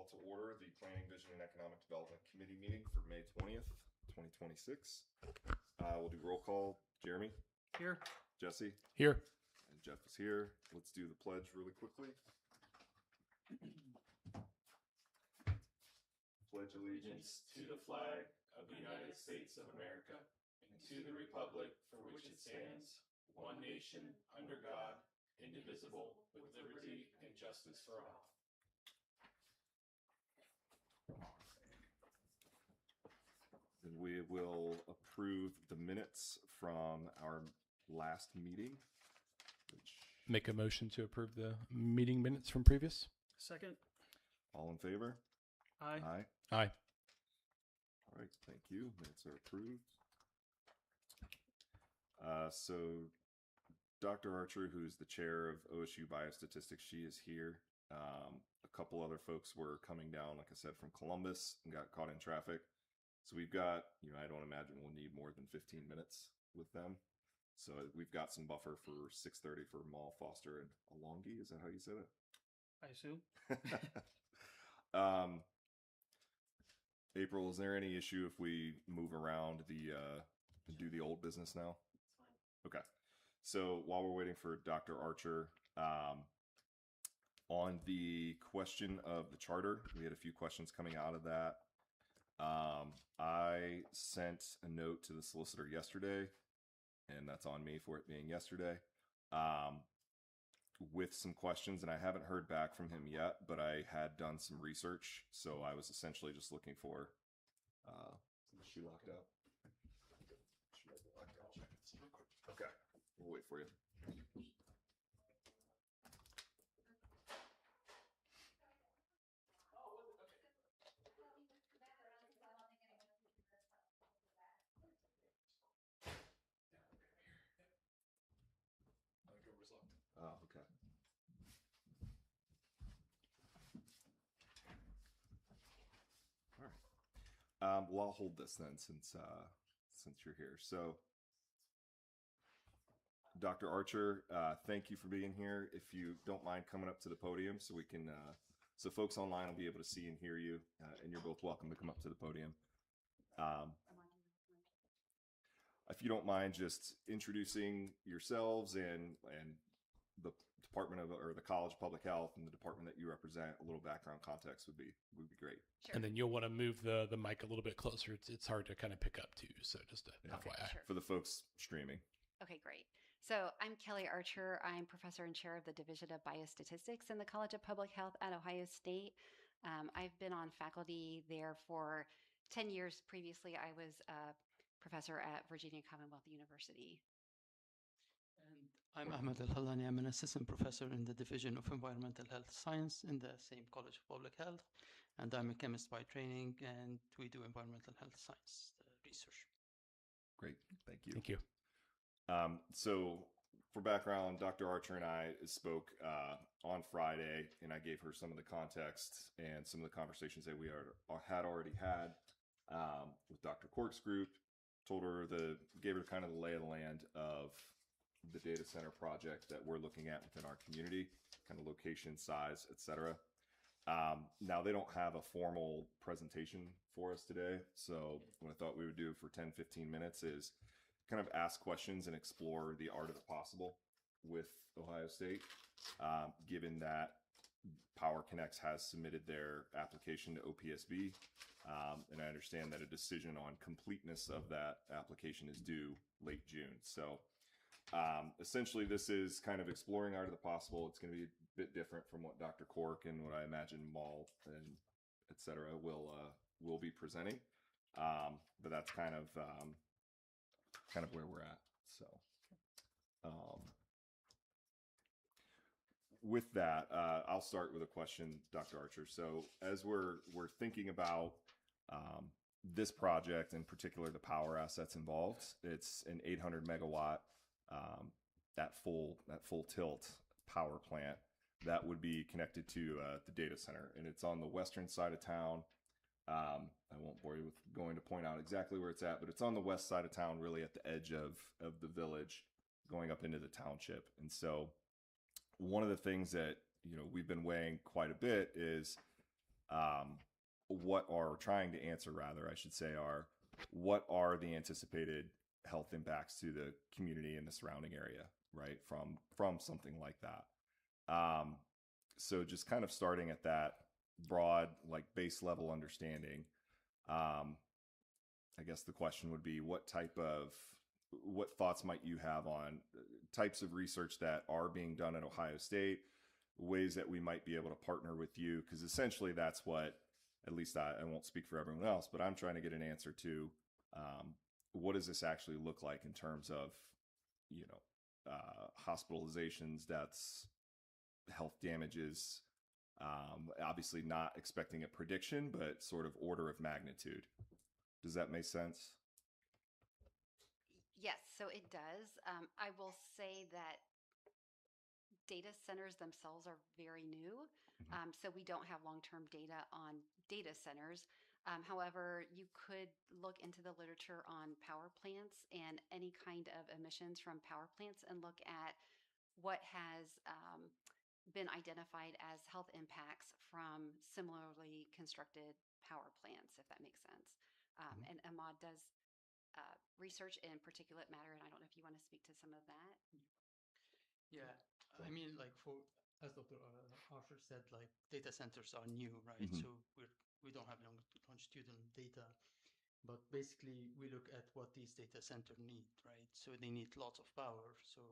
call to order the Planning, Vision, and Economic Development Committee meeting for May 20th, 2026. We'll do roll call. Jeremy? Here. Jesse? Here. And Jeff is here. Let's do the pledge really quickly. Pledge allegiance to the flag of the United States of America and to the republic for which it stands, one nation, under God, indivisible, with liberty and justice for all. And we will approve the minutes from our last meeting. Make a motion to approve the meeting minutes from previous. Second. All in favor? Aye. Aye. Aye. All right, thank you. Minutes are approved. So Dr. Archer, who's the chair of OSU Biostatistics, she is here. A couple other folks were coming down, like I said, from Columbus and got caught in traffic. So we've got, I don't imagine we'll need more than 15 minutes with them. So we've got some buffer for 6:30 for Mall, Foster, and Alongi. Is that how you said it? I assume. April, is there any issue if we move around do the old business now? Okay. So while we're waiting for Dr. Archer, on the question of the charter, we had a few questions coming out of that. I sent a note to the solicitor yesterday, and that's on me for it being yesterday, with some questions, and I haven't heard back from him yet, but I had done some research, so I was essentially just looking for, is she locked up? Okay, we'll wait for you. Oh, okay. All right. Well, I'll hold this then, since you're here. So, Dr. Archer, thank you for being here. If you don't mind coming up to the podium, so we can, so folks online will be able to see and hear you, and you're both welcome to come up to the podium. If you don't mind just introducing yourselves and the Department of, or the College of Public Health and the department that you represent, a little background context would be great. Sure. And then you'll want to move the mic a little bit closer. It's hard to kind of pick up too. So just a FYI. Sure. For the folks streaming. Okay, great. So I'm Kelly Archer. I'm professor and chair of the Division of Biostatistics in the College of Public Health at Ohio State. I've been on faculty there for 10 years. Previously, I was a professor at Virginia Commonwealth University. And I'm Ahmed Al-Halani. I'm an assistant professor in the Division of Environmental Health Science in the same College of Public Health. And I'm a chemist by training, and we do environmental health science research. Great. Thank you. Thank you. So for background, Dr. Archer and I spoke on Friday, and I gave her some of the context and some of the conversations that we had already had with Dr. Cork's group. Gave her kind of the lay of the land of the data center project that we're looking at within our community, kind of location, size, etc. Now they don't have a formal presentation for us today. So what I thought we would do for 10-15 minutes is kind of ask questions and explore the art of the possible with Ohio State, given that Power Connects has submitted their application to OPSB, and I understand that a decision on completeness of that application is due late June. So essentially this is kind of exploring art of the possible. It's going to be a bit different from what Dr. Cork and what I imagine Mall and et cetera will be presenting, but that's kind of where we're at. So with that, I'll start with a question, Dr. Archer. So as we're thinking about this project, in particular the power assets involved, it's an 800 megawatt that full tilt power plant that would be connected to the data center, and it's on the western side of town. I won't bore you with going to point out exactly where it's at, but it's on the west side of town, really at the edge of the village, going up into the township. And so one of the things that we've been weighing quite a bit is what are trying to answer, rather, I should say, are what are the anticipated health impacts to the community and the surrounding area, right? From something like that. So just kind of starting at that broad, like base level understanding. I guess the question would be, what thoughts might you have on types of research that are being done at Ohio State, ways that we might be able to partner with you? Because essentially that's what, at least I won't speak for everyone else, but I'm trying to get an answer to what does this actually look like in terms of, hospitalizations, deaths, health damages, obviously not expecting a prediction, but sort of order of magnitude. Does that make sense? Yes, so it does. I will say that data centers themselves are very new. So we don't have long-term data on data centers. However, you could look into the literature on power plants and any kind of emissions from power plants and look at what has been identified as health impacts from similarly constructed power plants, if that makes sense. And Ahmad does research in particulate matter, and I don't know if you want to speak to some of that. Yeah, I mean, like as Dr. Archer said, like data centers are new, right? So we don't have longitudinal data, but basically we look at what these data centers need, right? So they need lots of power, so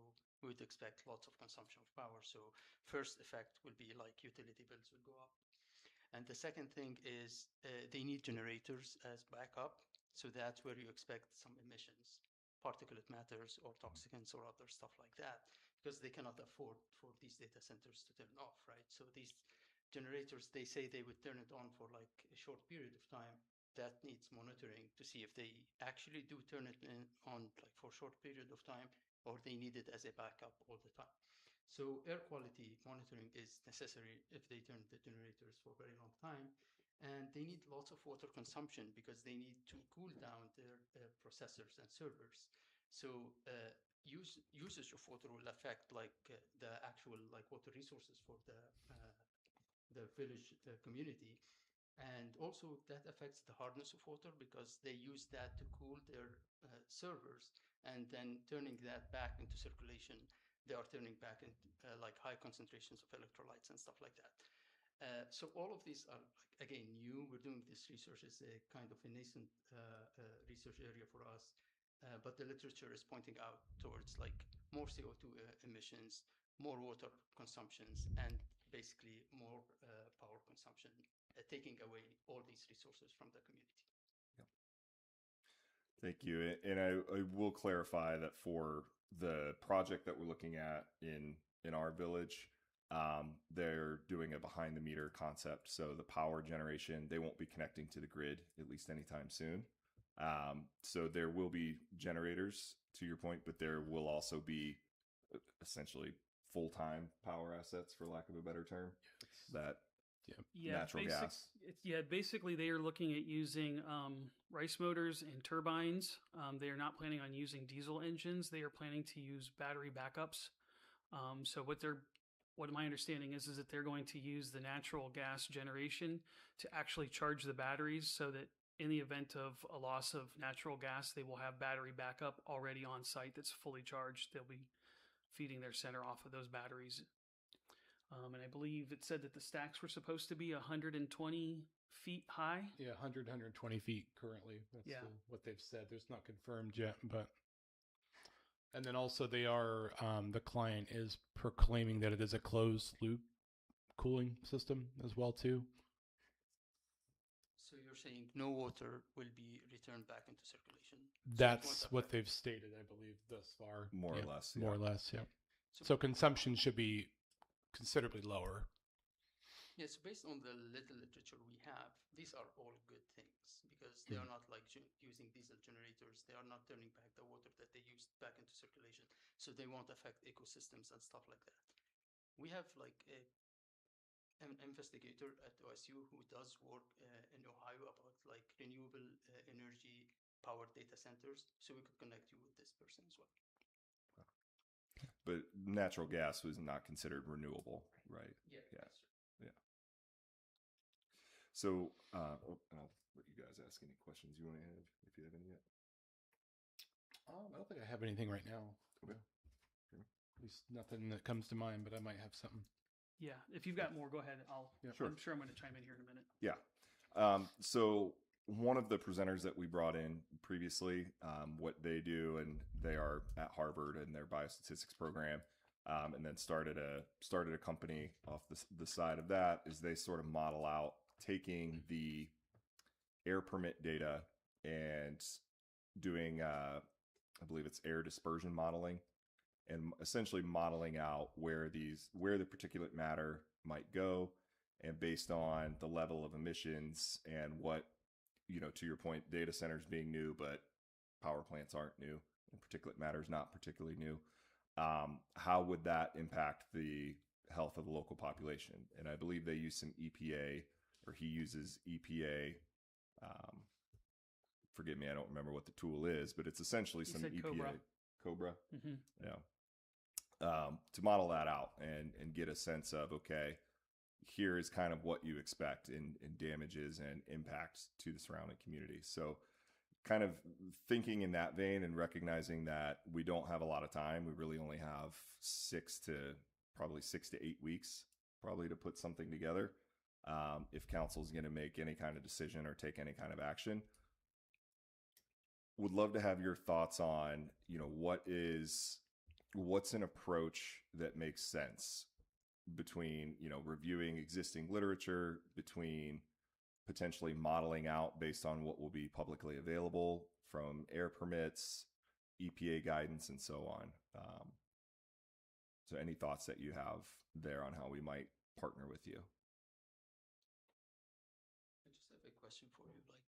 we would expect lots of consumption of power. So first effect will be like utility bills will go up. And the second thing is they need generators as backup. So that's where you expect some emissions, particulate matters or toxicants or other stuff like that, because they cannot afford for these data centers to turn off, right? So these generators, they say they would turn it on for like a short period of time. That needs monitoring to see if they actually do turn it on like for a short period of time, or they need it as a backup all the time. So air quality monitoring is necessary if they turn the generators for a very long time. And they need lots of water consumption because they need to cool down their processors and servers. So usage of water will affect like the actual like water resources for the village community. And also that affects the hardness of water because they use that to cool their servers, and then turning that back into circulation, they are turning back into like high concentrations of electrolytes and stuff like that. So all of these are like, again, new. We're doing this research as a kind of a nascent research area for us, but the literature is pointing out towards like more CO2 emissions, more water consumptions, and basically more power consumption, taking away all these resources from the community. Yeah. Thank you. And I will clarify that for the project that we're looking at in our village, they're doing a behind the meter concept. So the power generation, they won't be connecting to the grid, at least anytime soon. So there will be generators, to your point, but there will also be essentially full-time power assets, for lack of a better term, that natural gas. Basically they are looking at using rice motors and turbines. They are not planning on using diesel engines. They are planning to use battery backups. So what my understanding is that they're going to use the natural gas generation to actually charge the batteries, so that in the event of a loss of natural gas, they will have battery backup already on site that's fully charged. They'll be feeding their center off of those batteries. And I believe it said that the stacks were supposed to be 120 feet high. Yeah, 120 feet currently. That's what they've said. There's not confirmed yet, but... And then also they are, the client is proclaiming that it is a closed loop cooling system as well too. So you're saying no water will be returned back into circulation? That's what they've stated, I believe, thus far. More or less. More or less, yeah. So consumption should be considerably lower. Yes, based on the little literature we have, these are all good things because they are not like using diesel generators. They are not turning back the water that they used back into circulation. So they won't affect ecosystems and stuff like that. We have like an investigator at OSU who does work in Ohio about like renewable energy powered data centers. So we could connect you with this person as well. But natural gas was not considered renewable, right? Yeah. Yeah. So, I'll let you guys ask any questions you want to have if you have any yet. I don't think I have anything right now. Okay. At least nothing that comes to mind, but I might have something. Yeah, if you've got more, go ahead. Sure. I'm sure I'm going to chime in here in a minute. Yeah. So one of the presenters that we brought in previously, what they do, and they are at Harvard in their biostatistics program, and then started a company off the side of that, is they sort of model out taking the air permit data and doing, I believe it's air dispersion modeling, and essentially modeling out where the particulate matter might go, and based on the level of emissions and what, to your point, data centers being new, but power plants aren't new, and particulate matter is not particularly new. How would that impact the health of the local population? And I believe they use some EPA, or he uses EPA. Forgive me, I don't remember what the tool is, but it's essentially some EPA. Cobra. Mm-hmm. Yeah. To model that out and get a sense of, okay, here is kind of what you expect in damages and impacts to the surrounding community. So kind of thinking in that vein and recognizing that we don't have a lot of time. We really only have 6 to 8 weeks probably to put something together. If council is going to make any kind of decision or take any kind of action, would love to have your thoughts on, what's an approach that makes sense between, reviewing existing literature, between potentially modeling out based on what will be publicly available from air permits, EPA guidance, and so on. So any thoughts that you have there on how we might partner with you? I just have a question for you. Like,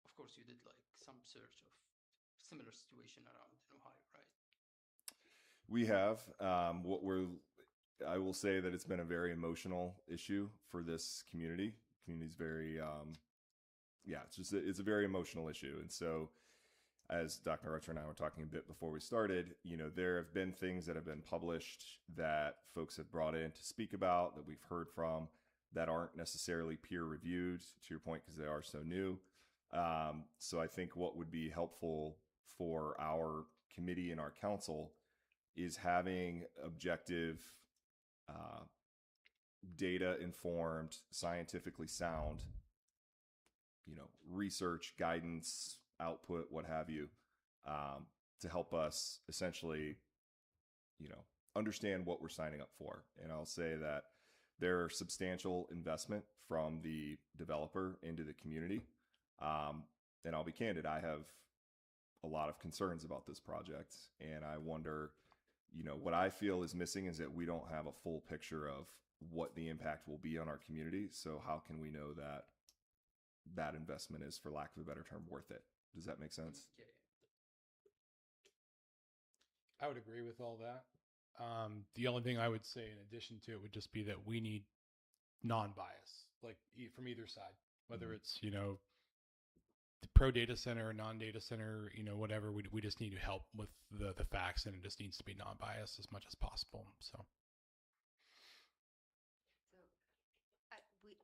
of course, you did like some search of similar situation around in Ohio, right? We have. I will say that it's been a very emotional issue for this community. Community's very, it's a very emotional issue. And so, as Dr. Archer and I were talking a bit before we started, there have been things that have been published that folks have brought in to speak about, that we've heard from, that aren't necessarily peer reviewed, to your point, because they are so new. So I think what would be helpful for our committee and our council is having objective, data-informed, scientifically sound, research, guidance, output, what have you, to help us essentially, understand what we're signing up for. And I'll say that there's substantial investment from the developer into the community. And I'll be candid, I have a lot of concerns about this project. And I wonder, what I feel is missing is that we don't have a full picture of what the impact will be on our community. So how can we know that that investment is, for lack of a better term, worth it? Does that make sense? Yeah. I would agree with all that. The only thing I would say in addition to it would just be that we need non-bias, like from either side, whether it's, the pro data center or non-data center, whatever, we just need help with the facts, and it just needs to be non-biased as much as possible. So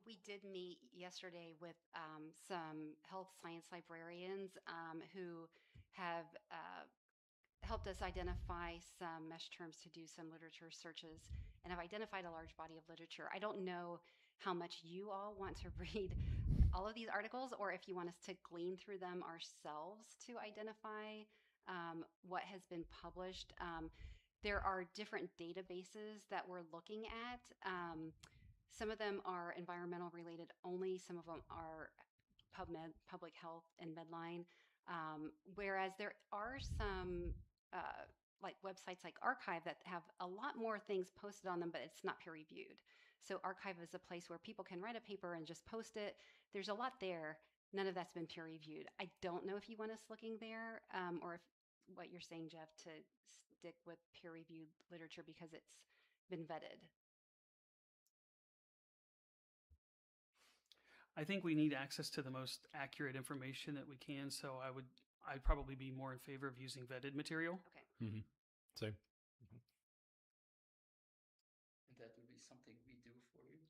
we did meet yesterday with some health science librarians who have helped us identify some mesh terms to do some literature searches, and have identified a large body of literature. I don't know how much you all want to read all of these articles, or if you want us to glean through them ourselves to identify what has been published. There are different databases that we're looking at. Some of them are environmental related only. Some of them are PubMed, Public Health, and Medline. Whereas there are some like websites like Archive that have a lot more things posted on them, but it's not peer reviewed. So Archive is a place where people can write a paper and just post it. There's a lot there. None of that's been peer reviewed. I don't know if you want us looking there, or if what you're saying, Jeff, to stick with peer reviewed literature because it's been vetted. I think we need access to the most accurate information that we can. So I'd probably be more in favor of using vetted material. Okay. mm-hmm. So And that will be something we do for you.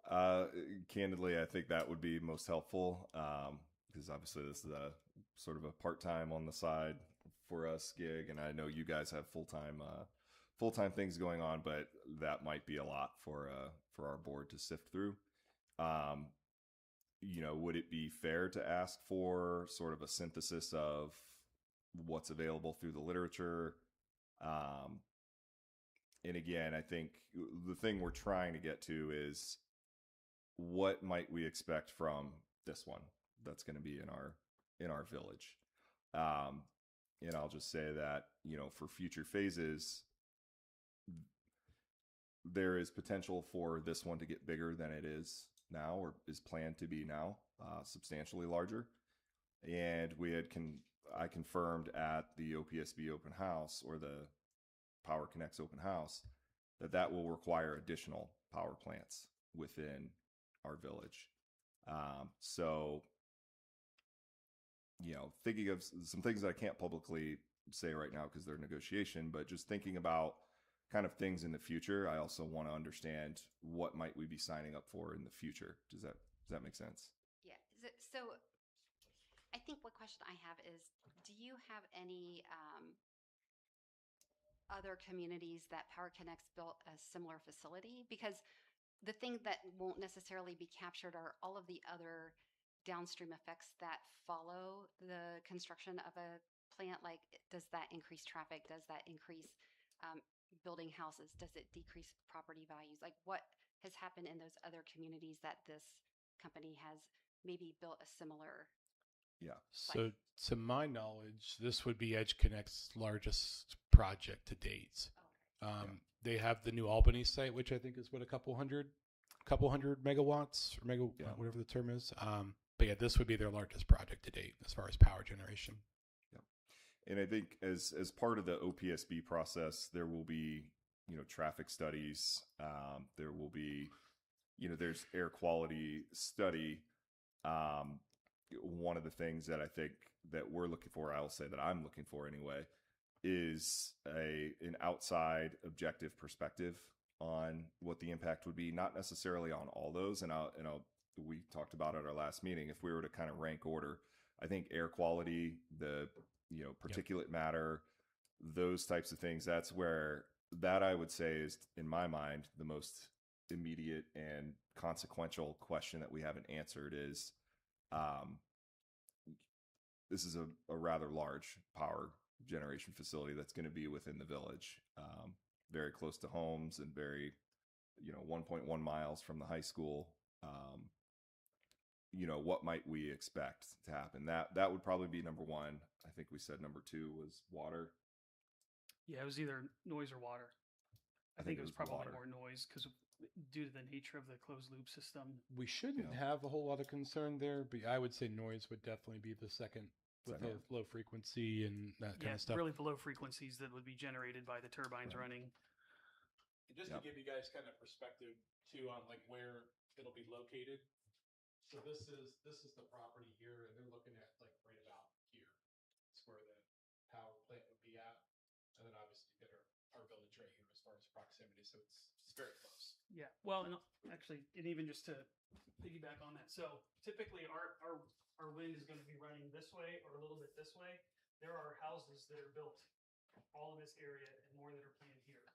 Uh, Candidly, I think that would be most helpful because obviously this is a sort of a part-time on the side for us gig, and I know you guys have full-time things going on, but that might be a lot for our board to sift through. Um, would it be fair to ask for sort of a synthesis of what's available through the literature? Um, and again, I think the thing we're trying to get to is what might we expect from this one that's going to be in our village. Um, and I'll just say that for future phases, there is potential for this one to get bigger than it is now, or is planned to be now, substantially larger. And I confirmed at the OPSB open house, or the Power Connects open house, that will require additional power plants within our village. So, thinking of some things that I can't publicly say right now because they're negotiation, but just thinking about kind of things in the future, I also want to understand what might we be signing up for in the future. Does that make sense? Yeah. So I think what question I have is, do you have any other communities that Power Connects built a similar facility? Because the thing that won't necessarily be captured are all of the other downstream effects that follow the construction of a plant. Like, does that increase traffic? Does that increase building houses? Does it decrease property values? Like, what has happened in those other communities that this company has maybe built a similar Yeah. So, to my knowledge, this would be Edge Connect's largest project to date. They have the New Albany site, which I think is what, a couple hundred megawatts or whatever the term is. But yeah, this would be their largest project to date as far as power generation. And I think as part of the OPSB process, there will be traffic studies. There will be there's air quality study. One of the things that I think that we're looking for, I'll say that I'm looking for anyway, is an outside objective perspective on what the impact would be, not necessarily on all those. And we talked about at our last meeting, if we were to kind of rank order, I think air quality, the particulate matter, those types of things, that's where that I would say is, in my mind, the most immediate and consequential question that we haven't answered is, this is a rather large power generation facility that's going to be within the village, very close to homes and very, 1.1 miles from the high school. What might we expect to happen? That would probably be number one. I think we said number two was water. Yeah, it was either noise or water. I think it was probably water. more noise because due to the nature of the closed loop system. We shouldn't have a whole lot of concern there, but I would say noise would definitely be the second, with the low frequency and that kind of stuff. Really the low frequencies that would be generated by the turbines running. And just to give you guys kind of perspective too on like where it'll be located. So this is the property here, and they're looking at like right about here. It's where the power plant would be at, and then obviously you get our village right here as far as proximity. So it's very close. Yeah. Well, and actually, and even just to piggyback on that, so typically our wind is going to be running this way or a little bit this way. There are houses that are built all in this area and more that are planned here.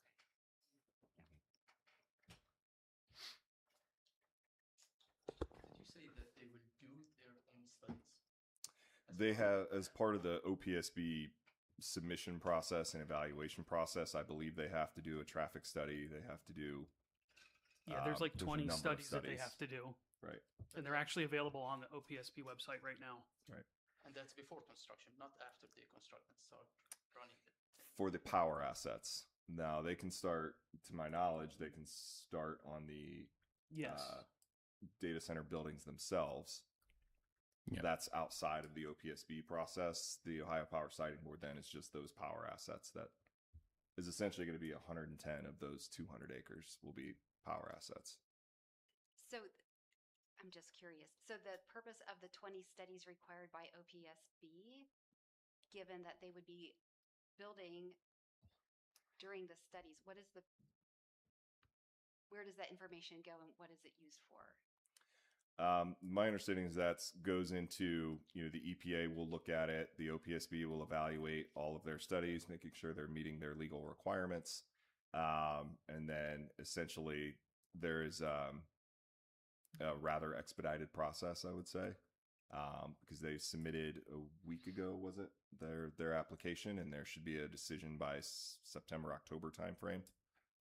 Did you say that they would do their own studies? They have, as part of the OPSB submission process and evaluation process, I believe they have to do a traffic study. They have to do. Yeah, there's like 20 studies that they have to do. Right. And they're actually available on the OPSB website right now. Right. And that's before construction, not after they construct and start running it. For the power assets. Now they can start, to my knowledge, they can start on the data center buildings themselves. Yeah. That's outside of the OPSB process. The Ohio Power Siting Board then is just those power assets that is essentially going to be 110 of those 200 acres will be power assets. So I'm just curious. So the purpose of the 20 studies required by OPSB, given that they would be building during the studies, what is the where does that information go and what is it used for? My understanding is that goes into, the EPA will look at it, the OPSB will evaluate all of their studies, making sure they're meeting their legal requirements. And then essentially there is a rather expedited process, I would say, because they submitted a week ago, was it, their application, and there should be a decision by September, October timeframe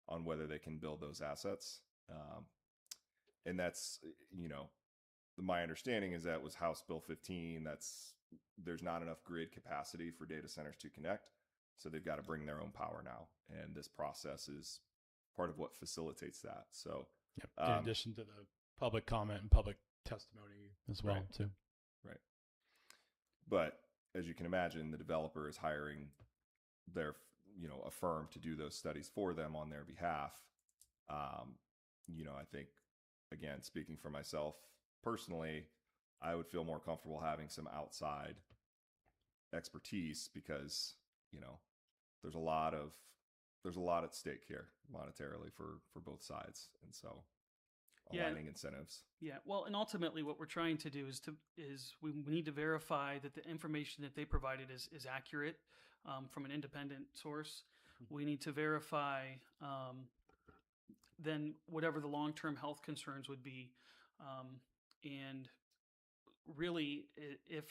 on whether they can build those assets. And that's, my understanding is that was House Bill 15. There's not enough grid capacity for data centers to connect. So they've got to bring their own power now. And this process is part of what facilitates that. So in addition to the public comment and public testimony as well, right, too. Right. But as you can imagine, the developer is hiring a firm to do those studies for them on their behalf. I think, again, speaking for myself personally, I would feel more comfortable having some outside expertise because, there's a lot at stake here monetarily for both sides. And so aligning incentives. Yeah. Well, and ultimately what we're trying to do is we need to verify that the information that they provided is accurate from an independent source. We need to verify then whatever the long-term health concerns would be. And really, if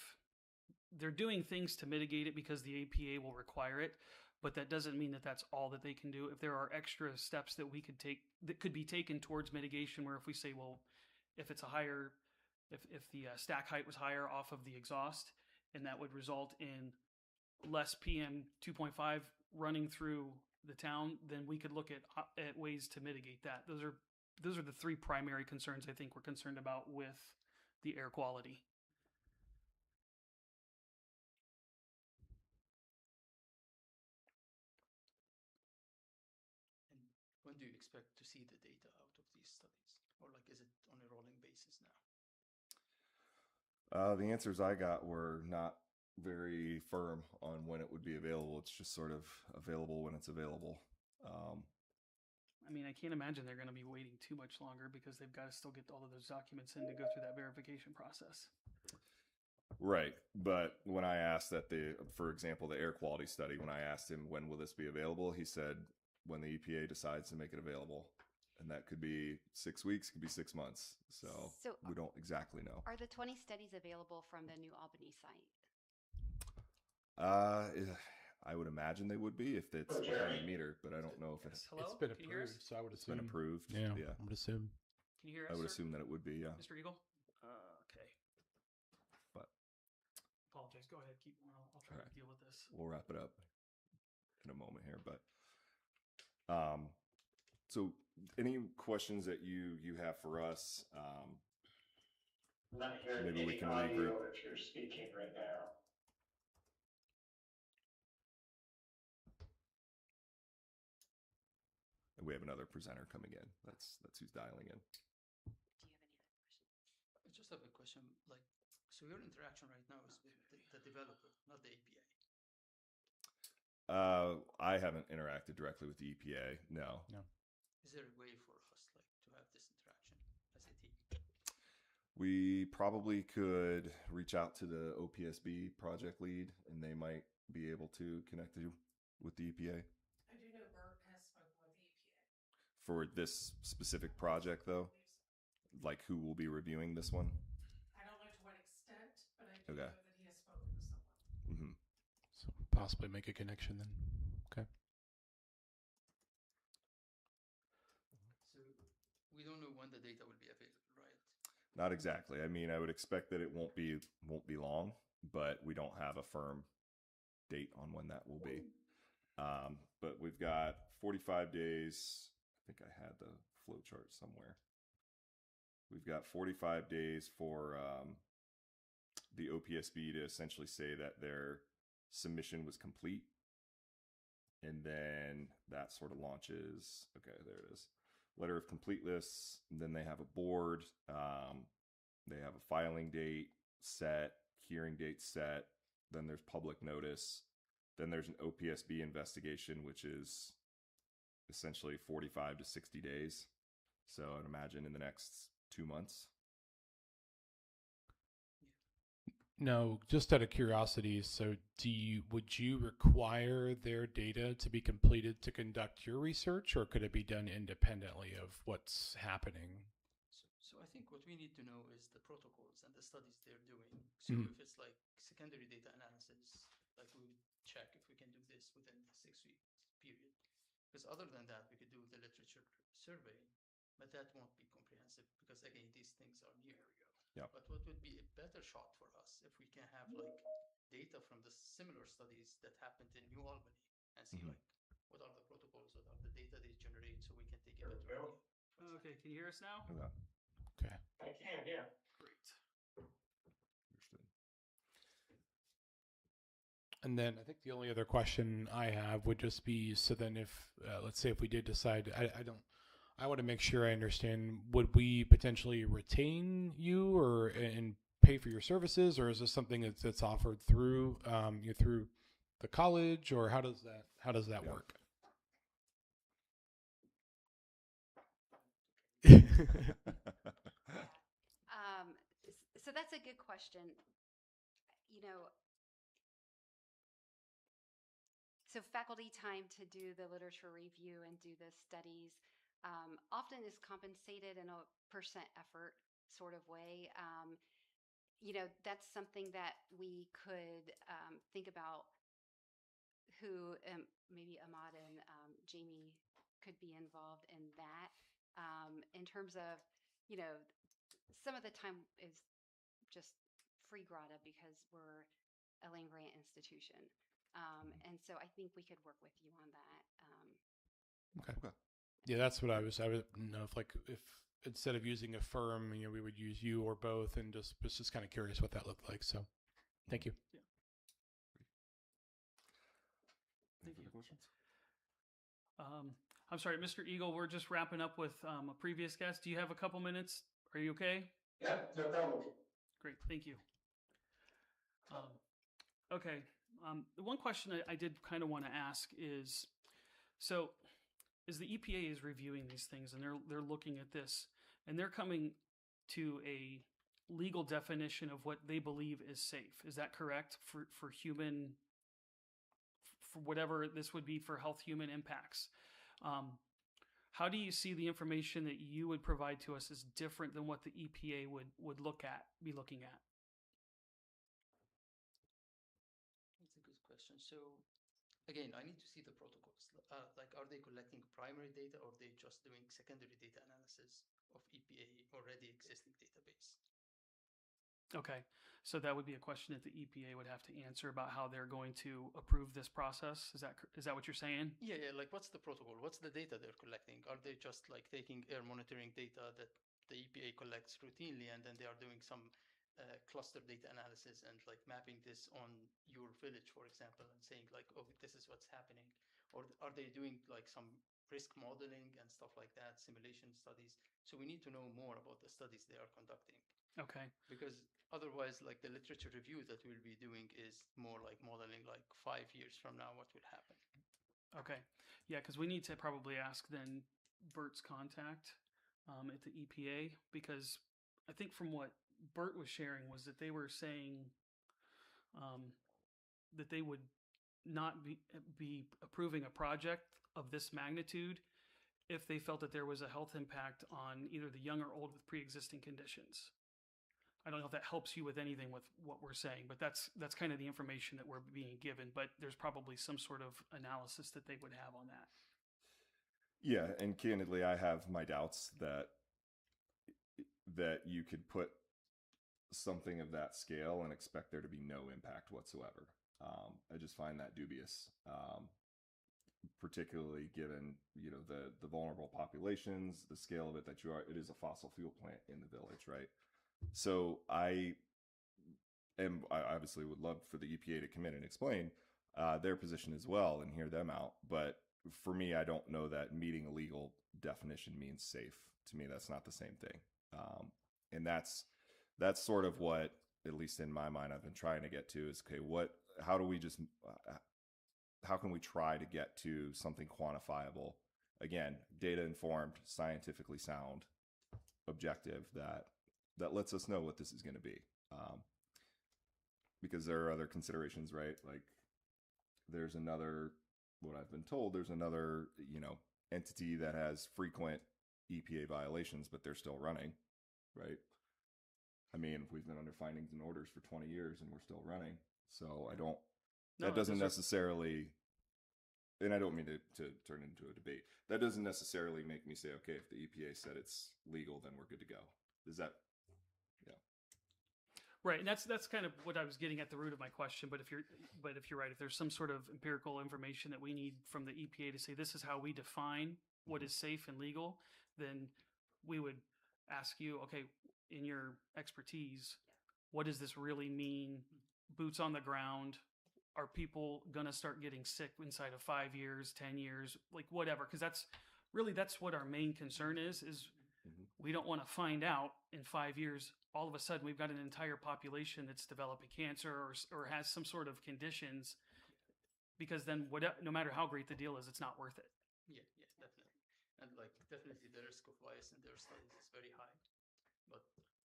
they're doing things to mitigate it because the APA will require it, but that doesn't mean that that's all that they can do. If there are extra steps that we could take that could be taken towards mitigation, where if we say, well, if it's if the stack height was higher off of the exhaust, and that would result in less PM 2.5 running through the town, then we could look at ways to mitigate that. Those are the three primary concerns I think we're concerned about with the air quality. And when do you expect to see the data out of these studies? Or is it on a rolling basis now? The answers I got were not very firm on when it would be available. It's just sort of available when it's available. I can't imagine they're going to be waiting too much longer because they've got to still get all of those documents in to go through that verification process. Right. But when I asked for example, the air quality study, when I asked him, when will this be available? He said, when the EPA decides to make it available. And that could be 6 weeks, could be 6 months. So we don't exactly know. Are the 20 studies available from the New Albany site? I would imagine they would be if it's behind the meter, but I don't know if it's been approved, so I would assume. Been approved. Yeah, I would assume. Can you hear us? I would sir? assume that it would be, yeah. Mr. Eagle? Okay. But apologize. Go ahead. Keep going. I'll try to deal with this. We'll wrap it up in a moment here. But so any questions that you have for us? I'm not hearing maybe we any can audio regroup. if you're speaking right now. We have another presenter coming in. That's who's dialing in. Do you have any other questions? I just have a question. So your interaction right now is with the developer, not the APA. I haven't interacted directly with the EPA. No. Is there a way for us to have this interaction as a team? We probably could reach out to the OPSB project lead, and they might be able to connect you with the EPA. I do know Bert has spoken with the EPA. For this specific project, though? Like who will be reviewing this one? I don't know to what extent, but I do Okay. know that he has spoken with someone. Mm-hmm. So possibly make a connection then. Okay. So we don't know when the data will be available, right? Not exactly. I mean, I would expect that it won't be long, but we don't have a firm date on when that will be. But we've got 45 days. I think I had the flow chart somewhere. We've got 45 days for the OPSB to essentially say that their submission was complete. And then that sort of launches. Okay, there it is. Letter of completeness. And then they have a board. They have a filing date set, hearing date set. Then there's public notice. Then there's an OPSB investigation, which is essentially 45 to 60 days. So I'd imagine in the next 2 months. No, just out of curiosity, so would you require their data to be completed to conduct your research, or could it be done independently of what's happening? So I think what we need to know is the protocols and the studies they're doing. So if it's like secondary data analysis, like we would check if we can do this within the 6 week period. Because other than that, we could do the literature survey, but that won't be comprehensive because again, these things are new. Yeah. But what would be a better shot for us if we can have like data from the similar studies that happened in New Albany and see like what are the protocols, what are the data they generate, so we can take a better idea. Okay, can you hear us now? Okay. Okay. I can, yeah. Great. Understood. And then I think the only other question I have would just be, so then if, let's say if we did decide, I want to make sure I understand, would we potentially retain you and pay for your services, or is this something that's offered through, through the college, or how does that work? So that's a good question. You know, so faculty time to do the literature review and do the studies often is compensated in a percent effort sort of way. You know, that's something that we could think about who maybe Ahmad and Jamie could be involved in that. In terms of, you know, some of the time is just free grata because we're a land grant institution. And so I think we could work with you on that. Okay. Yeah, that's what I would know if instead of using a firm, we would use you or both, and was just kind of curious what that looked like. So, thank you. Yeah. Any further questions? I'm sorry, Mr. Eagle, we're just wrapping up with a previous guest. Do you have a couple minutes? Are you okay? Yeah, no problem. Great, thank you. Okay, the one question I did kind of want to ask is, so as the EPA is reviewing these things and they're looking at this and they're coming to a legal definition of what they believe is safe. Is that correct for human, for whatever this would be for health human impacts? How do you see the information that you would provide to us as different than what the EPA would be looking at? That's a good question. So again, I need to see the protocols. Like, are they collecting primary data or are they just doing secondary data analysis of EPA already existing database? Okay, so that would be a question that the EPA would have to answer about how they're going to approve this process. Is that what you're saying? Yeah, like what's the protocol? What's the data they're collecting? Are they just like taking air monitoring data that the EPA collects routinely and then they are doing some cluster data analysis and like mapping this on your village, for example, and saying like, oh, this is what's happening? Or are they doing like some risk modeling and stuff like that, simulation studies? So we need to know more about the studies they are conducting. Okay. Because otherwise, like the literature review that we'll be doing is more like modeling like 5 years from now what will happen. Okay. Yeah, because we need to probably ask then Bert's contact at the EPA, because I think from what Bert was sharing was that they were saying that they would not be approving a project of this magnitude if they felt that there was a health impact on either the young or old with pre-existing conditions. I don't know if that helps you with anything with what we're saying, but that's kind of the information that we're being given. But there's probably some sort of analysis that they would have on that. Yeah, and candidly, I have my doubts that you could put something of that scale and expect there to be no impact whatsoever. I just find that dubious, particularly given the vulnerable populations, the scale of it that it is a fossil fuel plant in the village, right? So I obviously would love for the EPA to come in and explain their position as well and hear them out. But for me, I don't know that meeting a legal definition means safe. To me, that's not the same thing. And that's sort of what, at least in my mind, I've been trying to get to is, okay, how can we try to get to something quantifiable again, data informed, scientifically sound, objective that lets us know what this is going to be. Because there are other considerations, right? Like there's another, what I've been told, there's another, entity that has frequent EPA violations, but they're still running, right? I mean, we've been under findings and orders for 20 years and we're still running. So that doesn't necessarily, and I don't mean to turn it into a debate. That doesn't necessarily make me say, okay, if the EPA said it's legal, then we're good to go. Is that, yeah. Right, and that's kind of what I was getting at the root of my question. But if you're right, if there's some sort of empirical information that we need from the EPA to say this is how we define what is safe and legal, then we would ask you, okay, in your expertise, what does this really mean? Boots on the ground. Are people gonna start getting sick inside of 5 years, 10 years, like whatever? Because that's what our main concern is. We don't want to find out in 5 years, all of a sudden we've got an entire population that's developing cancer or has some sort of conditions, because then no matter how great the deal is, it's not worth it. Yeah, definitely. And like definitely the risk of bias in their studies is very high. But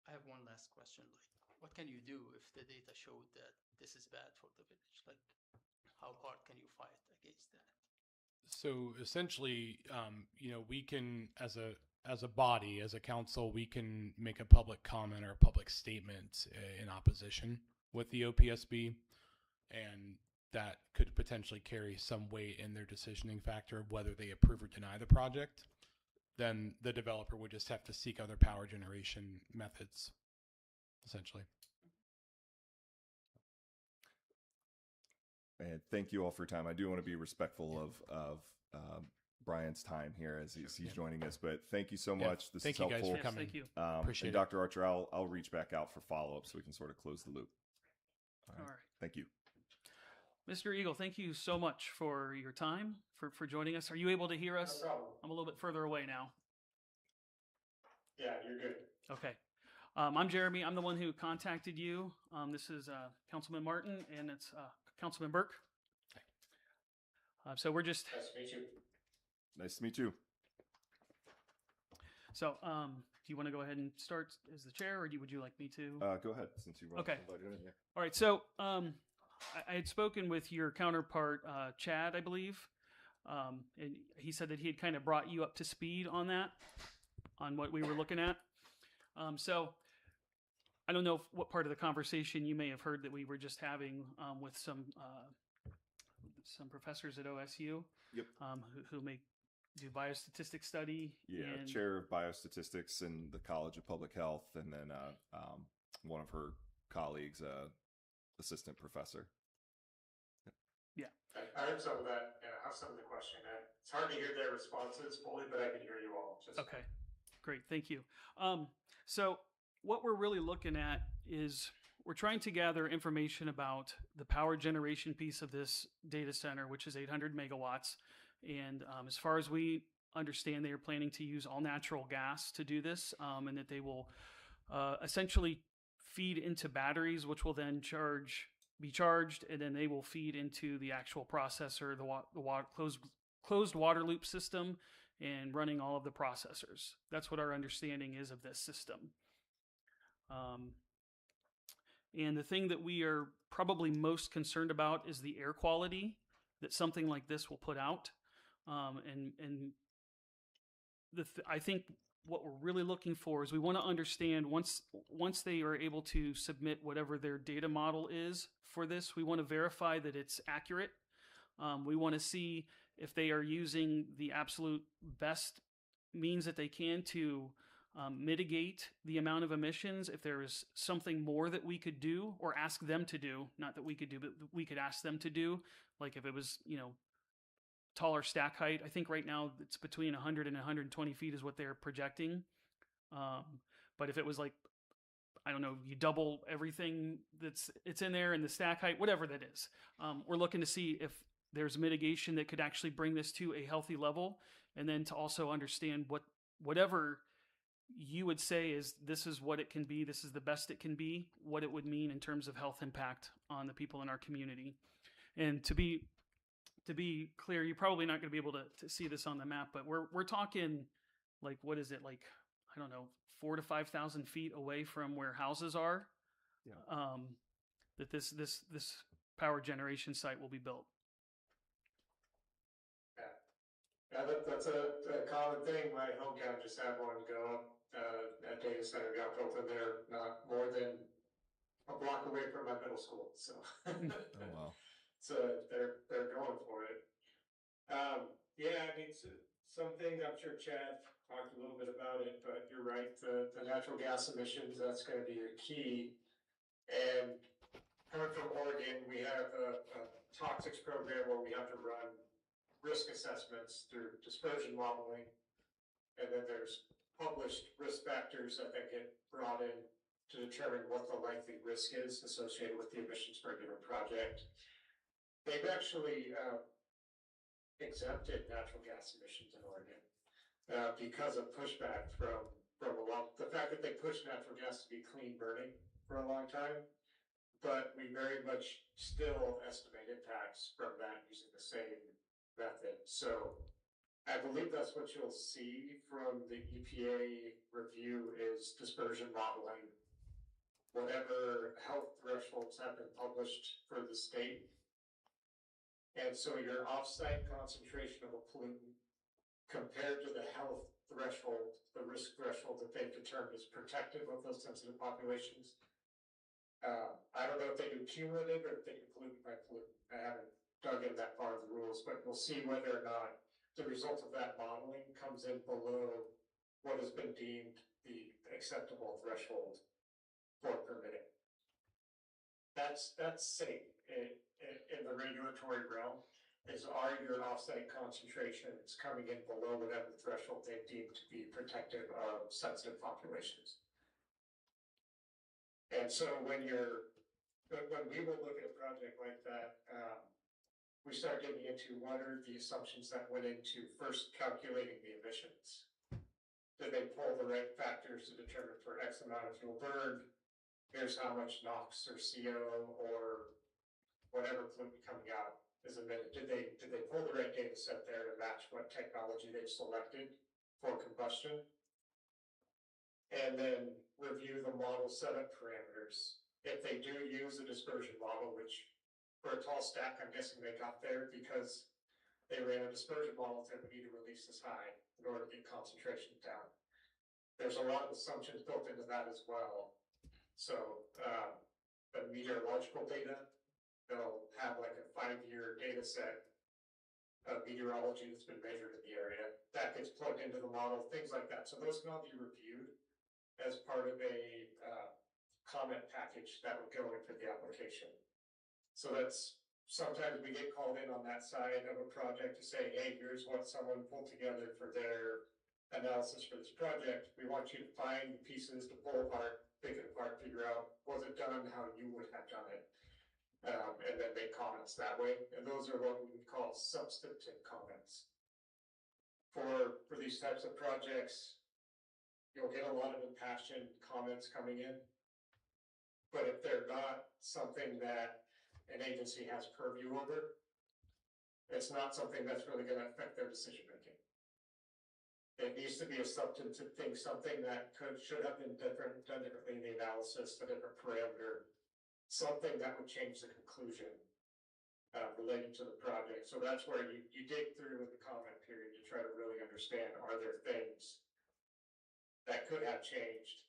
I have one last question. Like, what can you do if the data showed that this is bad for the village? Like, how hard can you fight against that? So essentially, we can, as a body, as a council, we can make a public comment or a public statement in opposition with the OPSB, and that could potentially carry some weight in their decisioning factor of whether they approve or deny the project. Then the developer would just have to seek other power generation methods, essentially. And thank you all for your time. I do want to be respectful of Brian's time here as he's joining us, but thank you so much. This is helpful. Thank you guys for coming. Thank you. Appreciate and it. Dr. Archer, I'll reach back out for follow-up so we can sort of close the loop. All right. Thank you. Mr. Eagle, thank you so much for your time, for joining us. Are you able to hear us? No problem. I'm a little bit further away now. Yeah, you're good. Okay. I'm Jeremy. I'm the one who contacted you. This is Councilman Martin, and it's Councilman Burke. So we're just... Nice to meet you. Nice to meet you. So do you want to go ahead and start as the chair, or would you like me to? Go ahead, since you brought Okay. somebody in here. All right. So I had spoken with your counterpart, Chad, I believe, and he said that he had kind of brought you up to speed on that, on what we were looking at. So I don't know what part of the conversation you may have heard that we were just having with some professors at OSU. Yep. Who may do biostatistics study. Yeah, and chair of biostatistics in the College of Public Health, and then one of her colleagues, assistant professor. Yeah. I heard some of that, and I have some of the question. It's hard to hear their responses fully, but I can hear you all. Okay, great, thank you. So what we're really looking at is we're trying to gather information about the power generation piece of this data center, which is 800 megawatts. And as far as we understand, they are planning to use all natural gas to do this, and that they will essentially feed into batteries, which will then be charged, and then they will feed into the actual processor, the closed water loop system, and running all of the processors. That's what our understanding is of this system. And the thing that we are probably most concerned about is the air quality that something like this will put out. I think what we're really looking for is we want to understand once they are able to submit whatever their data model is for this, we want to verify that it's accurate. We want to see if they are using the absolute best means that they can to mitigate the amount of emissions. If there is something more that we could do or ask them to do, not that we could do, but we could ask them to do, like if it was, taller stack height. I think right now it's between 100 and 120 feet is what they're projecting. But if it was like, I don't know, you double everything it's in there and the stack height, whatever that is, we're looking to see if there's mitigation that could actually bring this to a healthy level, and then to also understand whatever you would say is this is what it can be, this is the best it can be, what it would mean in terms of health impact on the people in our community. And to be to be clear, you're probably not going to be able to see this on the map, but we're talking like, what is it, like, I don't know, 4,000 to 5,000 feet away from where houses are. Yeah. That this power generation site will be built. Yeah, that's a common thing. My hometown just had one go up. That data center got built in there not more than a block away from my middle school. So, Oh wow. so they're going for it. Yeah, I mean, some things I'm sure Chad talked a little bit about it, but you're right. The natural gas emissions, that's going to be a key. And coming from Oregon, we have a toxics program where we have to run risk assessments through dispersion modeling, and then there's published risk factors that then get brought in to determine what the likely risk is associated with the emissions for a given project. They've actually exempted natural gas emissions in Oregon because of pushback from the fact that they pushed natural gas to be clean burning for a long time, but we very much still estimate impacts from that using the same method. So I believe that's what you'll see from the EPA review is dispersion modeling, whatever health thresholds have been published for the state. And so your offsite concentration of a pollutant compared to the health threshold, the risk threshold that they've determined is protective of those sensitive populations. I don't know if they do cumulative or if they do pollutant by pollutant. I haven't dug in that far of the rules, but we'll see whether or not the result of that modeling comes in below what has been deemed the acceptable threshold for permitting. That's safe in the regulatory realm. Is your offsite concentrations coming in below whatever threshold they deem to be protective of sensitive populations? And so when we will look at a project like that, we start getting into what are the assumptions that went into first calculating the emissions. Did they pull the right factors to determine for X amount of fuel burned? Here's how much NOx or CO or whatever pollutant coming out is emitted. Did they pull the right data set there to match what technology they've selected for combustion? And then review the model setup parameters. If they do use a dispersion model, which for a tall stack, I'm guessing they got there because they ran a dispersion model that would need to release this high in order to get concentrations down. There's a lot of assumptions built into that as well. So the meteorological data, they'll have like a 5-year data set of meteorology that's been measured in the area. That gets plugged into the model, things like that. So those can all be reviewed as part of a comment package that would go into the application. So that's, sometimes we get called in on that side of a project to say, hey, here's what someone pulled together for their analysis for this project. We want you to find the pieces to pull apart, pick it apart, figure out, was it done how you would have done it? And then make comments that way. And those are what we would call substantive comments. For these types of projects, you'll get a lot of impassioned comments coming in. But if they're not something that an agency has purview over, it's not something that's really going to affect their decision making. It needs to be a substantive thing, something that should have been done differently in the analysis, a different parameter, something that would change the conclusion related to the project. So that's where you dig through in the comment period to try to really understand, are there things that could have changed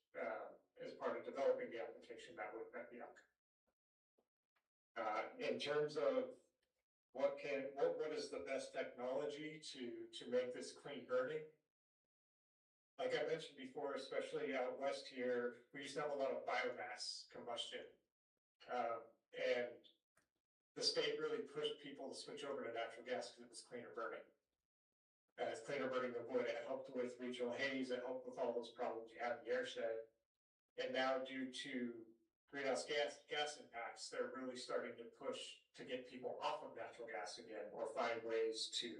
as part of developing the application that would affect the outcome. In terms of what is the best technology to make this clean burning? Like I mentioned before, especially out west here, we used to have a lot of biomass combustion. And the state really pushed people to switch over to natural gas because it was cleaner burning. It's cleaner burning than wood. It helped with regional haze. It helped with all those problems you have in the airshed. And now due to greenhouse gas impacts, they're really starting to push to get people off of natural gas again or find ways to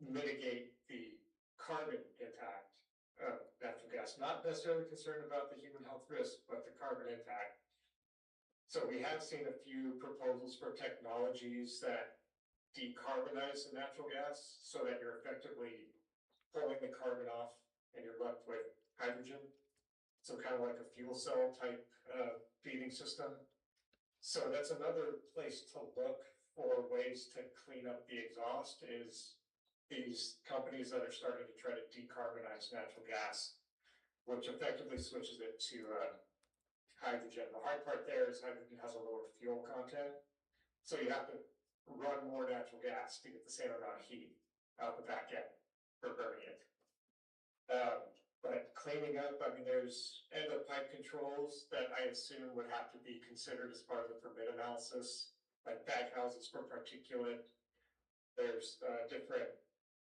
mitigate the carbon impact of natural gas. Not necessarily concerned about the human health risk, but the carbon impact. So we have seen a few proposals for technologies that decarbonize the natural gas so that you're effectively pulling the carbon off and you're left with hydrogen. So kind of like a fuel cell type feeding system. So that's another place to look for ways to clean up the exhaust is these companies that are starting to try to decarbonize natural gas, which effectively switches it to hydrogen. The hard part there is hydrogen has a lower fuel content. So you have to run more natural gas to get the same amount of heat out the back end for burning it. But cleaning up, I mean, there's end of pipe controls that I assume would have to be considered as part of the permit analysis, like bag houses for particulate. There's different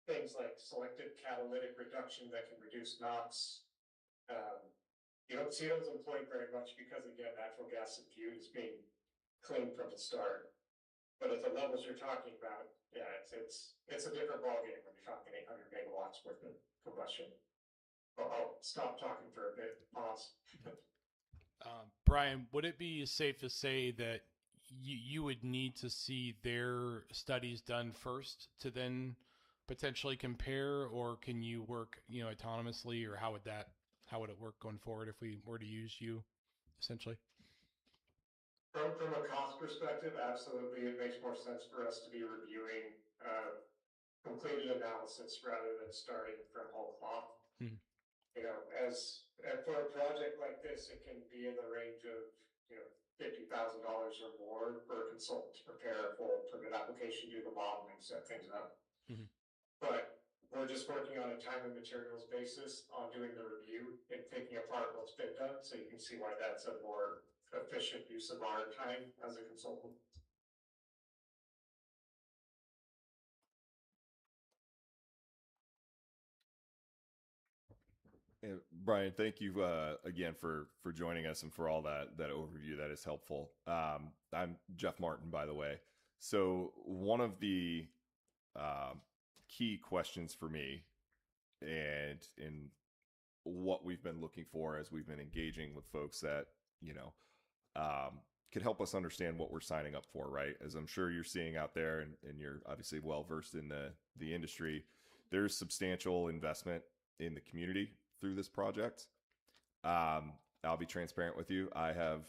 things like selective catalytic reduction that can reduce NOx. You don't see those employed very much because, again, natural gas subdued is being cleaned from the start. But at the levels you're talking about, yeah, it's a different ballgame when you're talking 800 megawatts worth of combustion. I'll stop talking for a bit. Pause. Brian, would it be safe to say that you would need to see their studies done first to then potentially compare, or can you work, autonomously, or how would it work going forward if we were to use you, essentially? From a cost perspective, absolutely, it makes more sense for us to be reviewing completed analysis rather than starting from whole cloth. Mm-hmm. As for a project like this, it can be in the range of $50,000 or more for a consultant to prepare a full permit application, do the modeling, set things up. Mm-hmm. But we're just working on a time and materials basis on doing the review and taking apart what's been done, so you can see why that's a more efficient use of our time as a consultant. Brian, thank you again for joining us and for all that overview. That is helpful. I'm Jeff Martin, by the way. So one of the key questions for me, and in what we've been looking for as we've been engaging with folks that could help us understand what we're signing up for, right? As I'm sure you're seeing out there, and you're obviously well versed in the industry, there's substantial investment in the community through this project. I'll be transparent with you. I have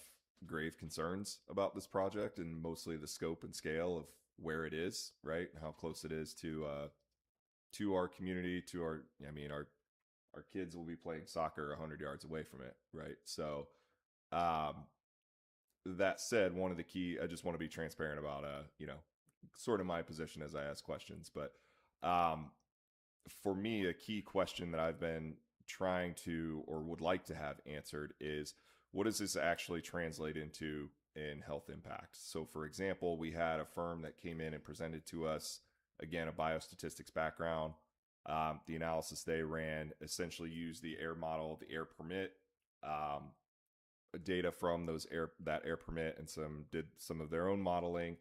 grave concerns about this project, and mostly the scope and scale of where it is, right? How close it is to our community, to our kids will be playing soccer 100 yards away from it, right? So, that said, one of the key, I just want to be transparent about, sort of my position as I ask questions. But for me, a key question that I've been trying to, or would like to have answered, is what does this actually translate into in health impact? So for example, we had a firm that came in and presented to us, again, a biostatistics background. The analysis they ran essentially used the air model, the air permit, data from that air permit, and did some of their own modeling,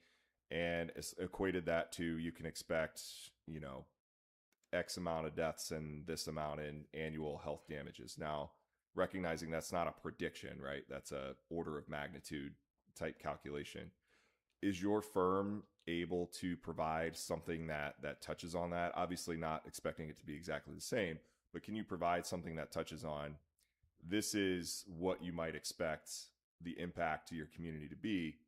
and equated that to, you can expect, X amount of deaths and this amount in annual health damages. Now, recognizing that's not a prediction, right? That's a order of magnitude type calculation. Is your firm able to provide something that touches on that? Obviously not expecting it to be exactly the same, but can you provide something that touches on, this is what you might expect the impact to your community to be?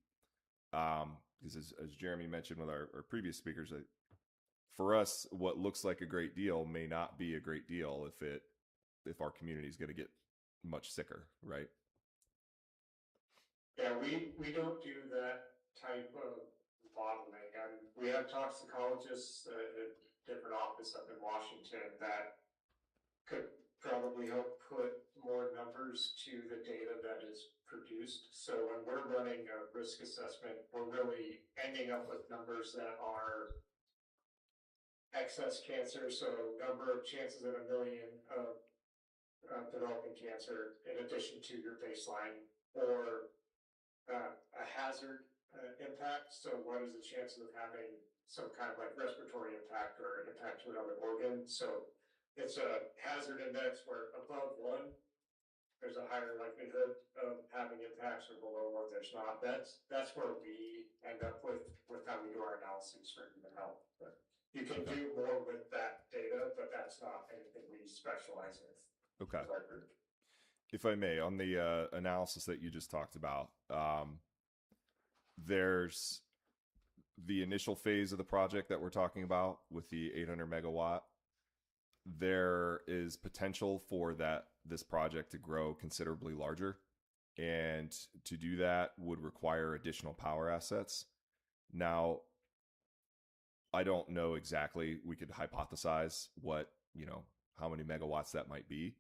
Because as Jeremy mentioned with our previous speakers, for us, what looks like a great deal may not be a great deal if our community is going to get much sicker, right? Yeah, we don't do that type of modeling. We have toxicologists at different offices up in Washington that could probably help put more numbers to the data that is produced. So when we're running a risk assessment, we're really ending up with numbers that are excess cancer, so number of chances in a million of developing cancer in addition to your baseline, or a hazard impact. So what is the chances of having some kind of like respiratory impact or impact to another organ? So it's a hazard index where above 1, there's a higher likelihood of having impacts or below one there's not. That's where we end up with how we do our analyses for human health. But you can do more with that data, but that's not anything we specialize in. Okay. As our group. If I may, on the analysis that you just talked about, there's the initial phase of the project that we're talking about with the 800 megawatt. There is potential for this project to grow considerably larger, and to do that would require additional power assets. Now, I don't know exactly. We could hypothesize what, how many megawatts that might be.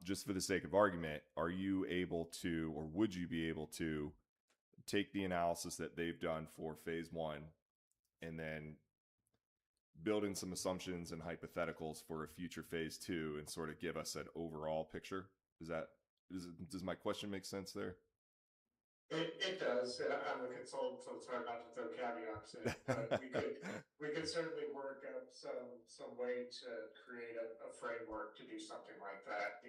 Just for the sake of argument, are you able to, or would you be able to take the analysis that they've done for phase one and then build in some assumptions and hypotheticals for a future phase two and sort of give us an overall picture? Does my question make sense there? It does, and I'm a consultant, so it's hard not to throw caveats in. But we could certainly work up some way to create a framework to do something like that.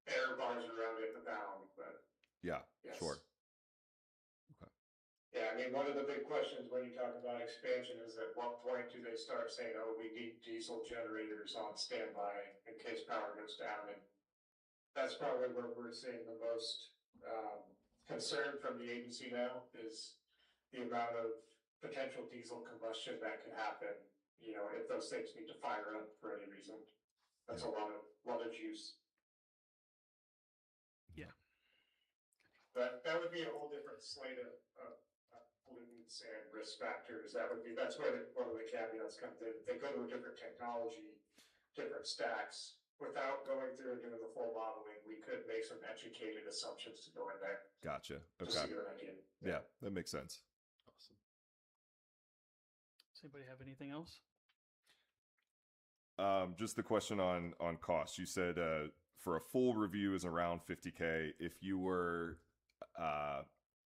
Error bars around it, the bound, but yeah, yes. Sure. Okay. Yeah, I mean, one of the big questions when you talk about expansion is at what point do they start saying, "Oh, we need diesel generators on standby in case power goes down," and that's probably where we're seeing the most concern from the agency now is the amount of potential diesel combustion that could happen, if those things need to fire up for any reason. That's a lot of juice. Yeah. But that would be a whole different slate of pollutants and risk factors. That's where one of the caveats comes in. If they go to a different technology, different stacks, without going through and doing the full modeling, we could make some educated assumptions to go in there. Gotcha. Okay. Just to get an idea. Yeah, that makes sense. Awesome. Does anybody have anything else? Just the question on cost. You said for a full review is around $50K. If you were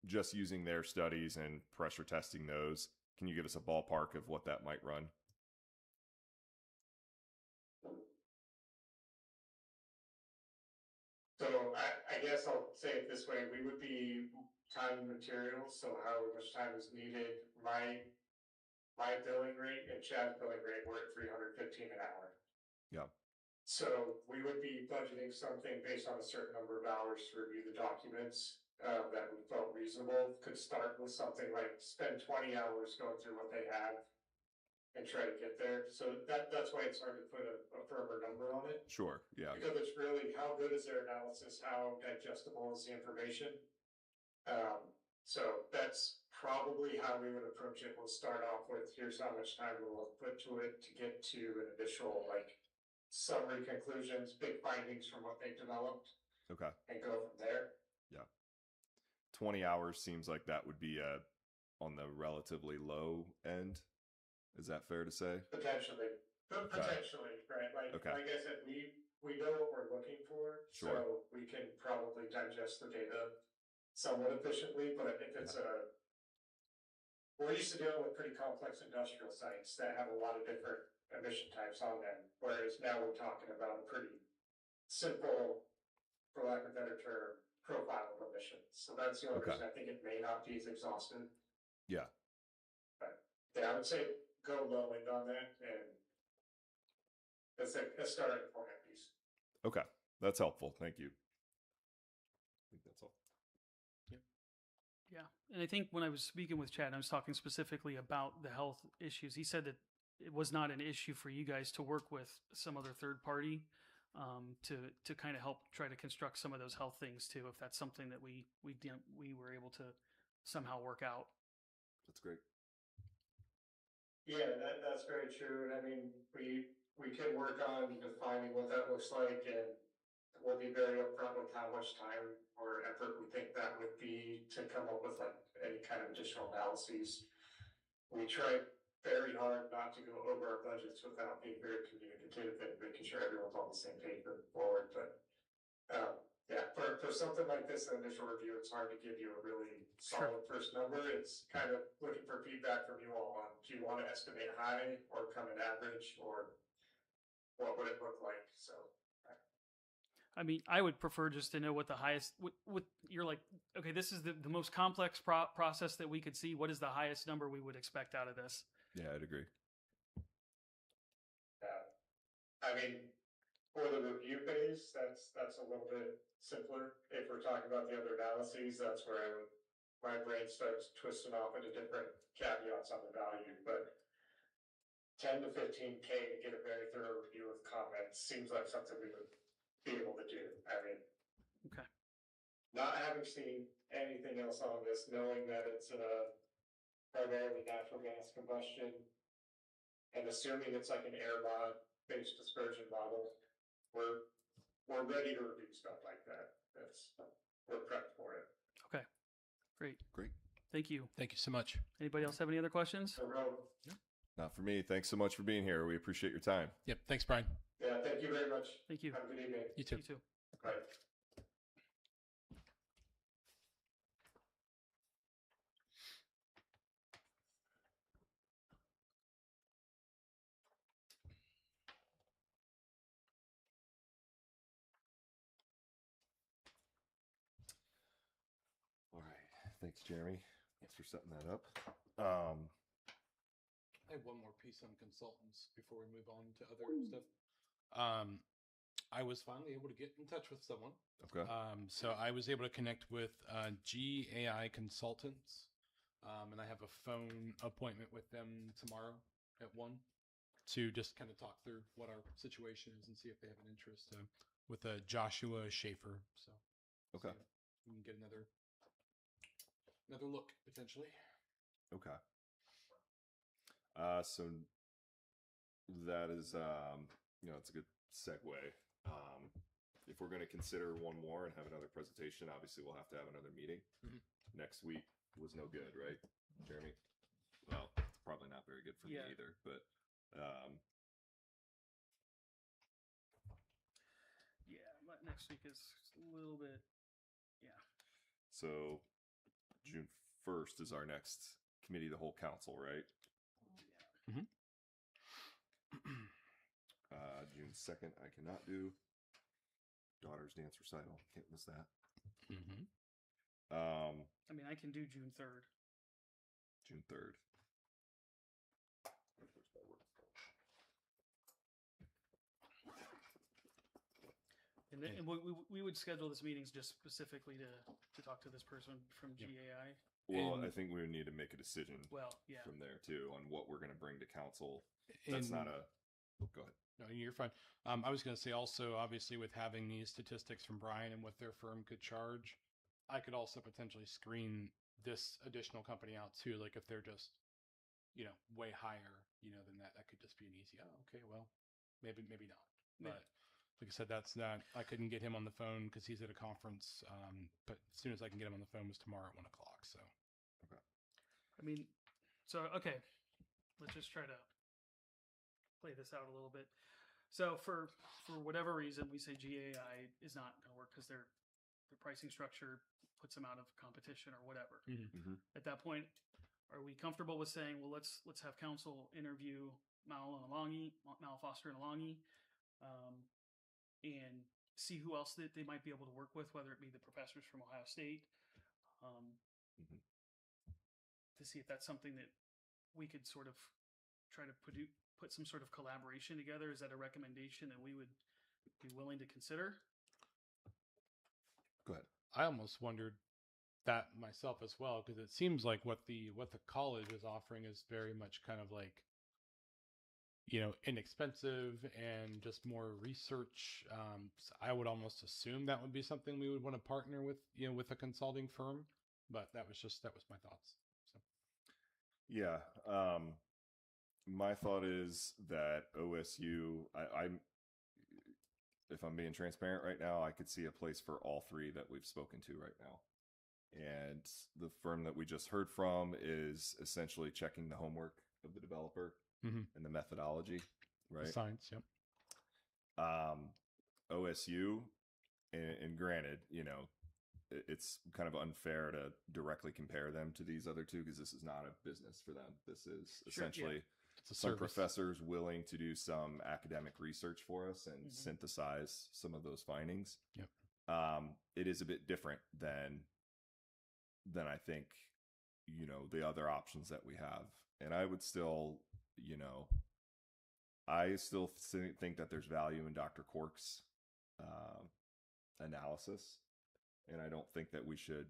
just using their studies and pressure testing those, can you give us a ballpark of what that might run? So I guess I'll say it this way: we would be time and materials. So however much time is needed. My billing rate and Chad's billing rate were at $315 an hour. Yeah. So we would be budgeting something based on a certain number of hours to review the documents that we felt reasonable. Could start with something like spend 20 hours going through what they have and try to get there. So that's why it's hard to put a firmer number on it. Sure. Yeah. Because it's really how good is their analysis, how digestible is the information. So that's probably how we would approach it. We'll start off with here's how much time we'll put to it to get to an initial summary conclusions, big findings from what they developed. Okay. And go from there. Yeah. 20 hours seems like that would be on the relatively low end. Is that fair to say? Potentially. Potentially, right? Like I said, we know what we're looking for. Sure. So we can probably digest the data somewhat efficiently, but if it's we're used to dealing with pretty complex industrial sites that have a lot of different emission types on them, whereas now we're talking about a pretty simple, for lack of a better term, profile of emissions. So that's the only reason I think it may not be as exhaustive. Yeah. But yeah, I would say go low end on that, and that's a starting point at least. Okay. That's helpful. Thank you. I think that's all. Yeah. And I think when I was speaking with Chad, I was talking specifically about the health issues. He said that it was not an issue for you guys to work with some other third party to kind of help try to construct some of those health things too, if that's something that we were able to somehow work out. That's great. Yeah, that's very true. And I mean, we can work on defining what that looks like, and we'll be very upfront with how much time or effort we think that would be to come up with any kind of additional analyses. We try very hard not to go over our budgets without being very communicative and making sure everyone's on the same page moving forward. But yeah, for something like this, an initial review, it's hard to give you a really solid first number. It's kind of looking for feedback from you all on, do you want to estimate high or come in average, or what would it look like? So I mean, I would prefer just to know what the highest, what you're like, okay, this is the most complex process that we could see. What is the highest number we would expect out of this? Yeah, I'd agree. I mean, for the review phase, that's a little bit simpler. If we're talking about the other analyses, that's where my brain starts twisting off into different caveats on the value. But 10 to 15K to get a very thorough review of comments seems like something we would be able to do. I mean, Okay. not having seen anything else on this, knowing that it's a primarily natural gas combustion, and assuming it's like an air mod based dispersion model, we're ready to review stuff like that. We're prepped for it. Okay. Great. Great. Thank you. Thank you so much. Anybody else have any other questions? So, Not for me. Thanks so much for being here. We appreciate your time. Yep. Thanks, Brian. yeah, thank you very much. Thank you. Have a good evening. You too. You too. Bye. All right. Thanks, Jeremy. Thanks for setting that up. I have one more piece on consultants before we move on to other stuff. I was finally able to get in touch with someone. Okay. So I was able to connect with GAI Consultants, and I have a phone appointment with them tomorrow at 1 to just kind of talk through what our situation is and see if they have an interest with Joshua Schaefer. So Okay. we can get another look potentially. Okay. So that is, it's a good segue. If we're going to consider one more and have another presentation, obviously we'll have to have another meeting. Mhm. Next week was no good, right, Jeremy? Well, it's probably not very good for me either, but Next week is a little bit, so June 1st is our next committee of the whole council, right? June 2nd, I cannot do. Daughter's dance recital, can't miss that. I mean, I can do June 3rd. June 3rd. And, then, and we would schedule this meetings just specifically to talk to this person from GAI. Well, And- I think we would need to make a decision Well, yeah. from there too on what we're going to bring to council. That's not a. Oh, go ahead. No, you're fine. I was going to say also, obviously, with having these statistics from Brian and what their firm could charge, I could also potentially screen this additional company out too. Like if they're just, way higher, than that could just be an easy, okay, well, maybe not. Yeah. But like I said, that's that. I couldn't get him on the phone because he's at a conference. But as soon as I can get him on the phone was tomorrow at 1:00. So, okay. I mean, okay, let's just try to play this out a little bit. So for whatever reason, we say GAI is not going to work because their pricing structure puts them out of competition or whatever. Mm-hmm. At that point, are we comfortable with saying, well, let's have council interview Mal Foster and Alongi, and see who else that they might be able to work with, whether it be the professors from Ohio State, to see if that's something that we could sort of try to put some sort of collaboration together. Is that a recommendation that we would be willing to consider? Go ahead. I almost wondered that myself as well, because it seems like what the college is offering is very much kind of like, inexpensive and just more research. So I would almost assume that would be something we would want to partner with, with a consulting firm. But that was my thoughts. So. Yeah. My thought is that OSU, I'm, if I'm being transparent right now, I could see a place for all three that we've spoken to right now. And the firm that we just heard from is essentially checking the homework of the developer and the methodology, right? The science, yep. OSU, and granted, it's kind of unfair to directly compare them to these other two because this is not a business for them. This is essentially It's a some service. professors willing to do some academic research for us and synthesize some of those findings. Yep. It is a bit different than I think, the other options that we have. And I would still, think that there's value in Dr. Cork's analysis, and I don't think that we should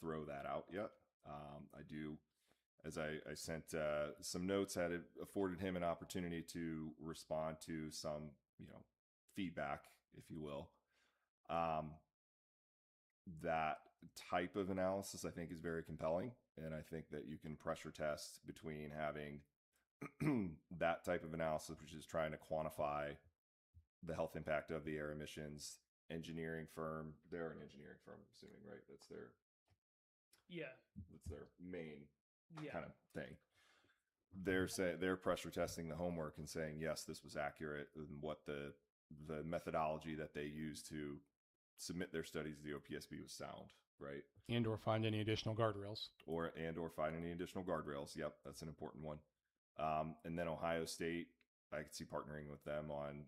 throw that out yet. I do, as I sent some notes, had it afforded him an opportunity to respond to some, feedback, if you will. That type of analysis, I think, is very compelling, and I think that you can pressure test between having that type of analysis, which is trying to quantify the health impact of the air emissions. Engineering firm, they're an engineering firm, I'm assuming, right? That's their main kind of thing. They're pressure testing the homework and saying, yes, this was accurate, and what the methodology that they used to submit their studies to the OPSB was sound, right? And or find any additional guardrails. Or find any additional guardrails. Yep, that's an important one. And then Ohio State, I could see partnering with them on,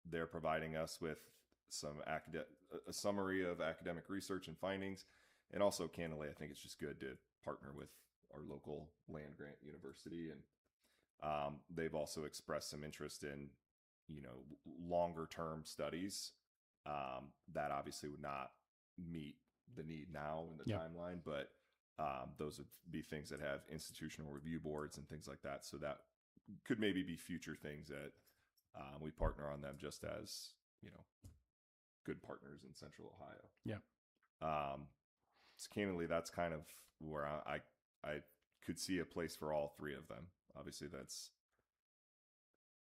they're providing us with some a summary of academic research and findings. And also, candidly, I think it's just good to partner with our local land grant university. And they've also expressed some interest in, longer term studies that obviously would not meet the need now in the timeline, but those would be things that have institutional review boards and things like that. So that could maybe be future things that we partner on them, just as, good partners in Central Ohio. Yeah. So candidly, that's kind of where I could see a place for all three of them. Obviously,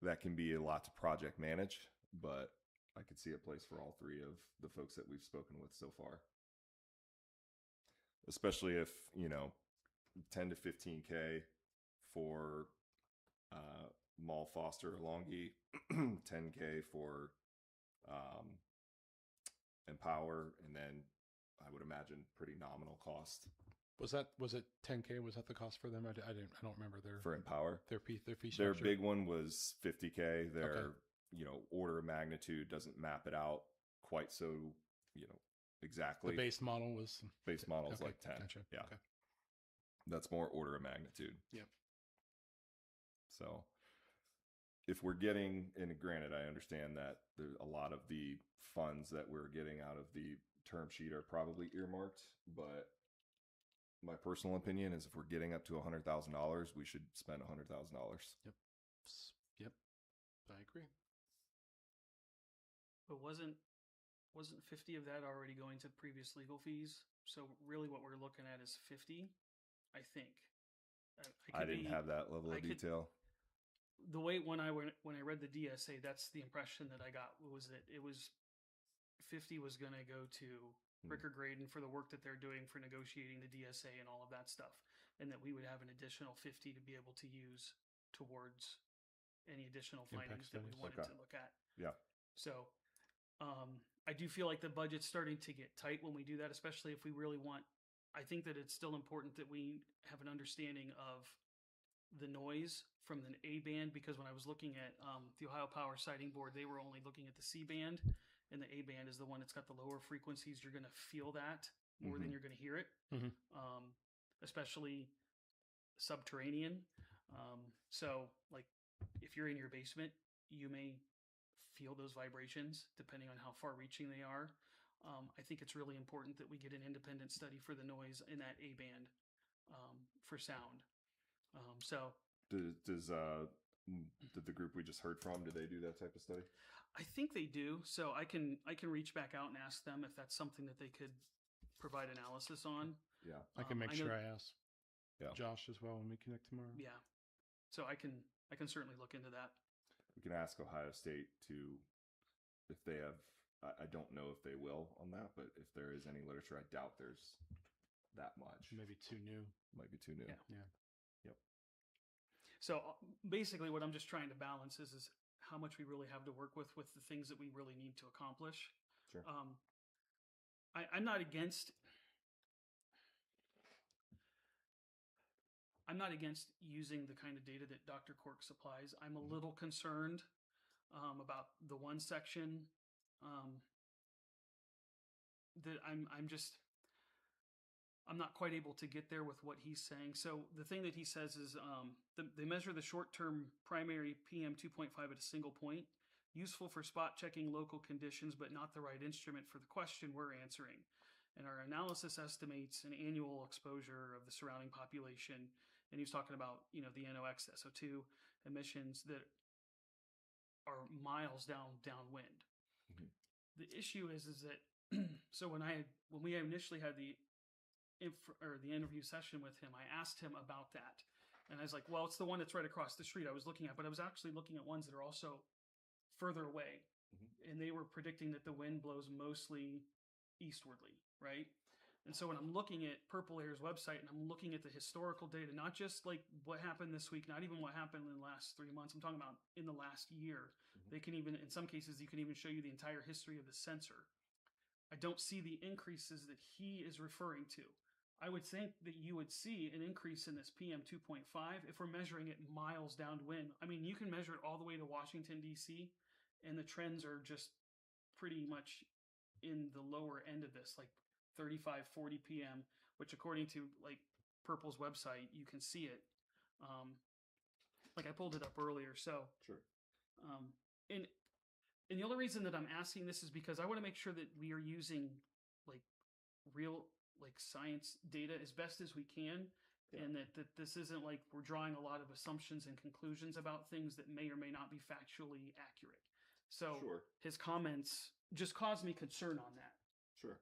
that can be a lot to project manage, but I could see a place for all three of the folks that we've spoken with so far. Especially if, 10 to 15K for Mall Foster Longy, 10K for Empower, and then I would imagine pretty nominal cost. Was it 10K? Was that the cost for them? I don't remember for Empower. Their fee structure. Their big one was 50K. Their order of magnitude doesn't map it out quite so exactly. The base model is like 10. Gotcha. Yeah. Okay. That's more order of magnitude. Yep. So if we're getting, and granted, I understand that there's a lot of the funds that we're getting out of the term sheet are probably earmarked, but my personal opinion is if we're getting up to $100,000, we should spend $100,000. Yep. I agree. But wasn't 50 of that already going to previous legal fees? So really what we're looking at is 50, I think. I didn't have that level of detail. The way when I read the DSA, that's the impression that I got, was that it was 50 was going to go to Ricker Graydon for the work that they're doing for negotiating the DSA and all of that stuff, and that we would have an additional 50 to be able to use towards any additional findings that we wanted to look at. Yeah. So I do feel like the budget's starting to get tight when we do that, especially if we really want. I think that it's still important that we have an understanding of the noise from the A band, because when I was looking at the Ohio Power Siting Board, they were only looking at the C band, and the A band is the one that's got the lower frequencies. You're going to feel that more than you're going to hear it, especially subterranean. So like if you're in your basement, you may feel those vibrations depending on how far reaching they are. I think it's really important that we get an independent study for the noise in that A band for sound. Did the group we just heard from, do they do that type of study? I think they do. So I can reach back out and ask them if that's something that they could provide analysis on. Yeah. I can make sure I ask Josh as well when we connect tomorrow. Yeah. So I can certainly look into that. We can ask Ohio State if they have, I don't know if they will on that, but if there is any literature, I doubt there's that much. Maybe too new. Might be too new. Yeah. Yep. So basically what I'm just trying to balance is how much we really have to work with the things that we really need to accomplish. Sure. I'm not against. I'm not against using the kind of data that Dr. Cork supplies. I'm a little concerned about the one section that I'm not quite able to get there with what he's saying. So the thing that he says is they measure the short-term primary PM 2.5 at a single point, useful for spot checking local conditions, but not the right instrument for the question we're answering. And our analysis estimates an annual exposure of the surrounding population. And he was talking about, the NOx, SO2 emissions that are miles downwind. Mm-hmm. The issue is that so when we initially had the interview session with him, I asked him about that, and I was like, "Well, it's the one that's right across the street." I was looking at, but I was actually looking at ones that are also further away, and they were predicting that the wind blows mostly eastwardly, right? And so when I'm looking at Purple Air's website and I'm looking at the historical data, not just like what happened this week, not even what happened in the last 3 months, I'm talking about in the last year. They can even, in some cases, you can even show you the entire history of the sensor. I don't see the increases that he is referring to. I would think that you would see an increase in this PM 2.5 if we're measuring it miles downwind. I mean, you can measure it all the way to Washington, D.C., and the trends are just pretty much in the lower end of this, like 35, 40 PM, which according to like Purple's website, you can see it. Like I pulled it up earlier. So, sure. And the only reason that I'm asking this is because I want to make sure that we are using like real science data as best as we can. Yeah. And that this isn't like we're drawing a lot of assumptions and conclusions about things that may or may not be factually accurate. So sure. His comments just caused me concern on that. Sure.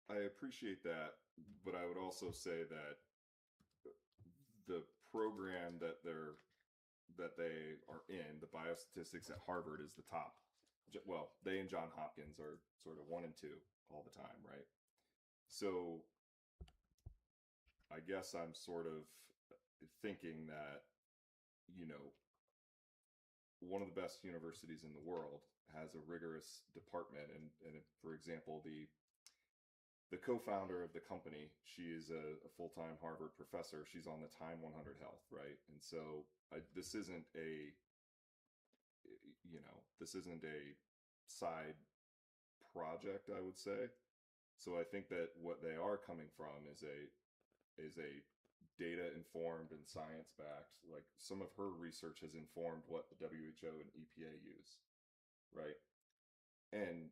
I appreciate that, but I would also say that the program that they are in, the biostatistics at Harvard, is the top. Well, they and Johns Hopkins are sort of 1 and 2 all the time, right? So I guess I'm sort of thinking that, one of the best universities in the world has a rigorous department. And for example, the co-founder of the company, she is a full-time Harvard professor. She's on the Time 100 Health, right? And so this isn't a side project, I would say. So I think that what they are coming from is a data informed and science backed. Like some of her research has informed what the WHO and EPA use, right? And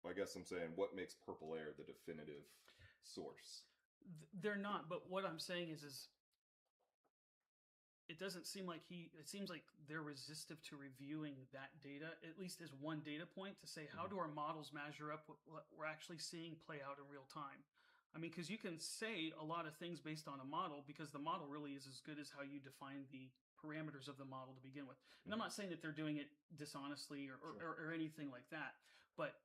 I guess I'm saying, what makes Purple Air the definitive source? They're not, but what I'm saying is it doesn't seem like it seems like they're resistive to reviewing that data, at least as one data point to say, how do our models measure up with what we're actually seeing play out in real time? I mean, because you can say a lot of things based on a model, because the model really is as good as how you define the parameters of the model to begin with. And I'm not saying that they're doing it dishonestly or anything like that, but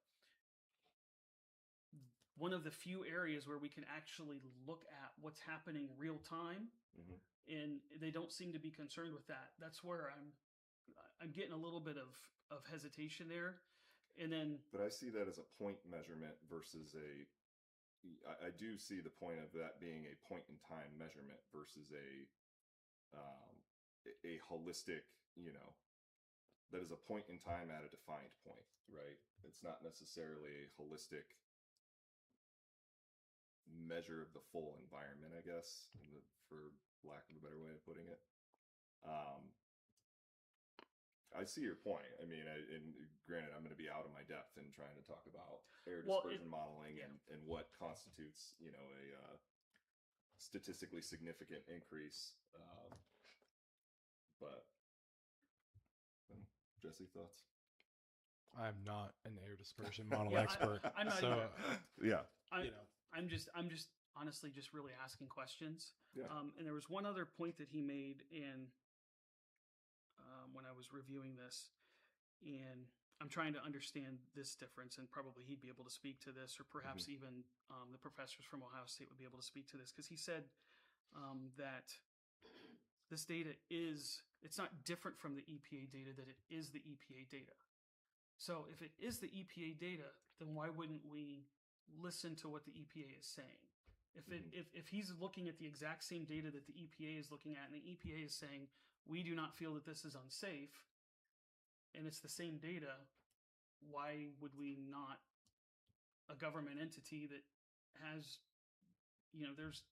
one of the few areas where we can actually look at what's happening real time, and they don't seem to be concerned with that. That's where I'm getting a little bit of hesitation there. And then, but I see that as a point measurement versus I do see the point of that being a point in time measurement versus a holistic, that is a point in time at a defined point, right? It's not necessarily a holistic measure of the full environment, I guess, for lack of a better way of putting it. I see your point. I mean, and granted, I'm going to be out of my depth in trying to talk about air dispersion modeling and what constitutes, a statistically significant increase. But Jesse, thoughts? I'm not an air dispersion model expert. I'm not so either. I'm just honestly just really asking questions. Yeah. And there was one other point that he made when I was reviewing this, and I'm trying to understand this difference, and probably he'd be able to speak to this, or perhaps even the professors from Ohio State would be able to speak to this, because he said that this data it's not different from the EPA data, that it is the EPA data. So if it is the EPA data, then why wouldn't we listen to what the EPA is saying. If he's looking at the exact same data that the EPA is looking at, and the EPA is saying, we do not feel that this is unsafe, and it's the same data, why would we not, a government entity that has, there's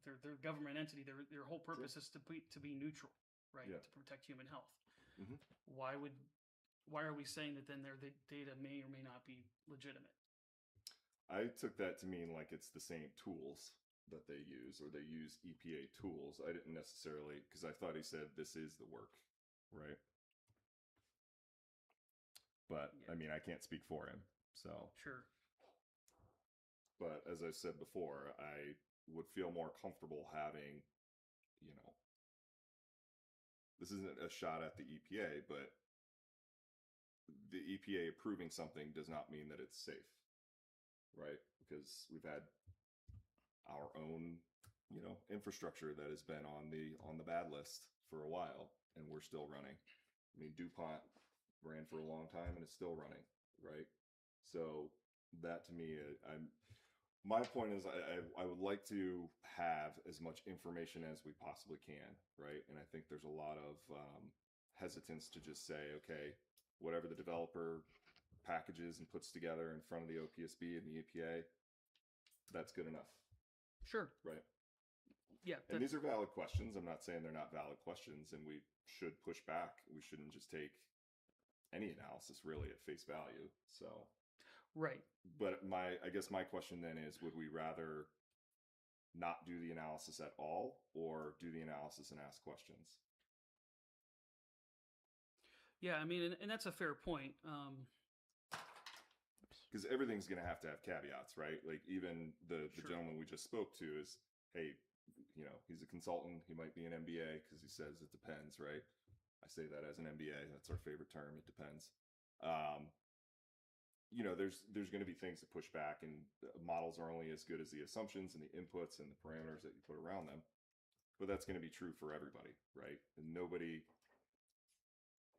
their government entity, their whole purpose is to be neutral, right? Yeah. To protect human health. Mhm. Why are we saying that then their data may or may not be legitimate? I took that to mean like it's the same tools that they use, or they use EPA tools. I didn't necessarily, because I thought he said this is the work, right? But Yeah. I mean, I can't speak for him, so. Sure. But as I said before, I would feel more comfortable having, this isn't a shot at the EPA, but the EPA approving something does not mean that it's safe, right? Because we've had our own, infrastructure that has been on the bad list for a while, and we're still running. I mean, DuPont ran for a long time and is still running, right? So that to me, my point is I would like to have as much information as we possibly can, right? And I think there's a lot of hesitance to just say, okay, whatever the developer packages and puts together in front of the OPSB and the EPA, that's good enough, Sure. right? Yeah. And these are valid questions. I'm not saying they're not valid questions, and we should push back. We shouldn't just take any analysis really at face value. So, right. but I guess my question then is, would we rather not do the analysis at all, or do the analysis and ask questions? Yeah, I mean, and that's a fair point. Because everything's going to have caveats, right? Like even the Sure. gentleman we just spoke to is, hey, he's a consultant. He might be an MBA, because he says it depends, right? I say that as an MBA. That's our favorite term. It depends. There's going to be things to push back, and models are only as good as the assumptions and the inputs and the parameters that you put around them. But that's going to be true for everybody, right? And nobody.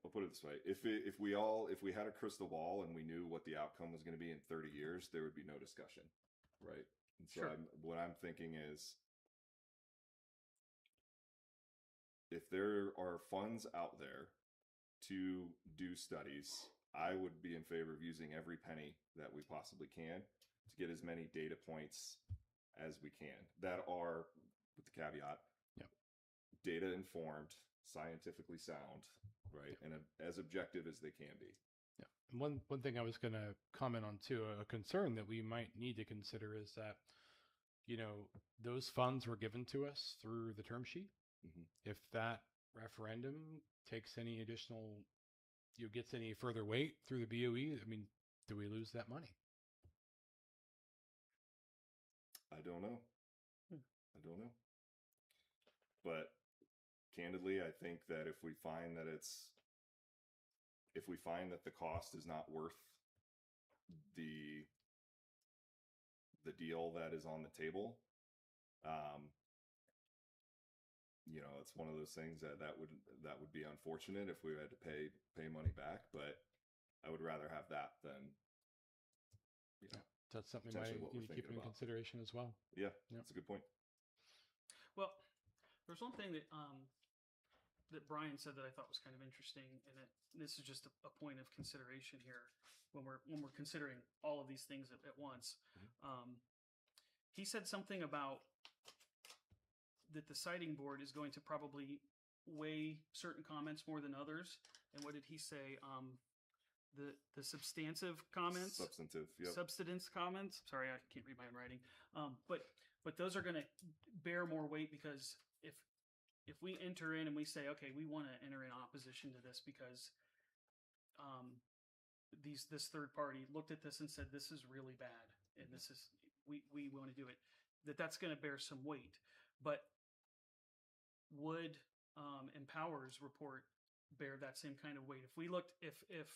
I'll put it this way: if we had a crystal ball and we knew what the outcome was going to be in 30 years, there would be no discussion, right? And so Sure. what I'm thinking is, if there are funds out there to do studies, I would be in favor of using every penny that we possibly can to get as many data points as we can that are, with the caveat, Yep. data informed, scientifically sound, right, and as objective as they can be. Yeah. And one thing I was going to comment on too, a concern that we might need to consider is that, those funds were given to us through the term sheet. Mhm. If that referendum takes any additional, gets any further weight through the BOE, I mean, do we lose that money? I don't know. I don't know. But candidly, I think that if we find that the cost is not worth the deal that is on the table, it's one of those things that would be unfortunate if we had to pay money back. But I would rather have that than, That's something we might potentially what we're need to keep thinking in about. consideration as well. Yeah, Yep. that's a good point. Well, there's one thing that Brian said that I thought was kind of interesting, and this is just a point of consideration here when we're considering all of these things at once. He said something about that the siting board is going to probably weigh certain comments more than others. And what did he say? The substantive comments, Yep. substance comments. Sorry, I can't read my own writing. But those are going to bear more weight, because if we enter in and we say, okay, we want to enter in opposition to this because this third party looked at this and said this is really bad, and this is we want to do it, that's going to bear some weight. But would Empower's report bear that same kind of weight? If we looked, if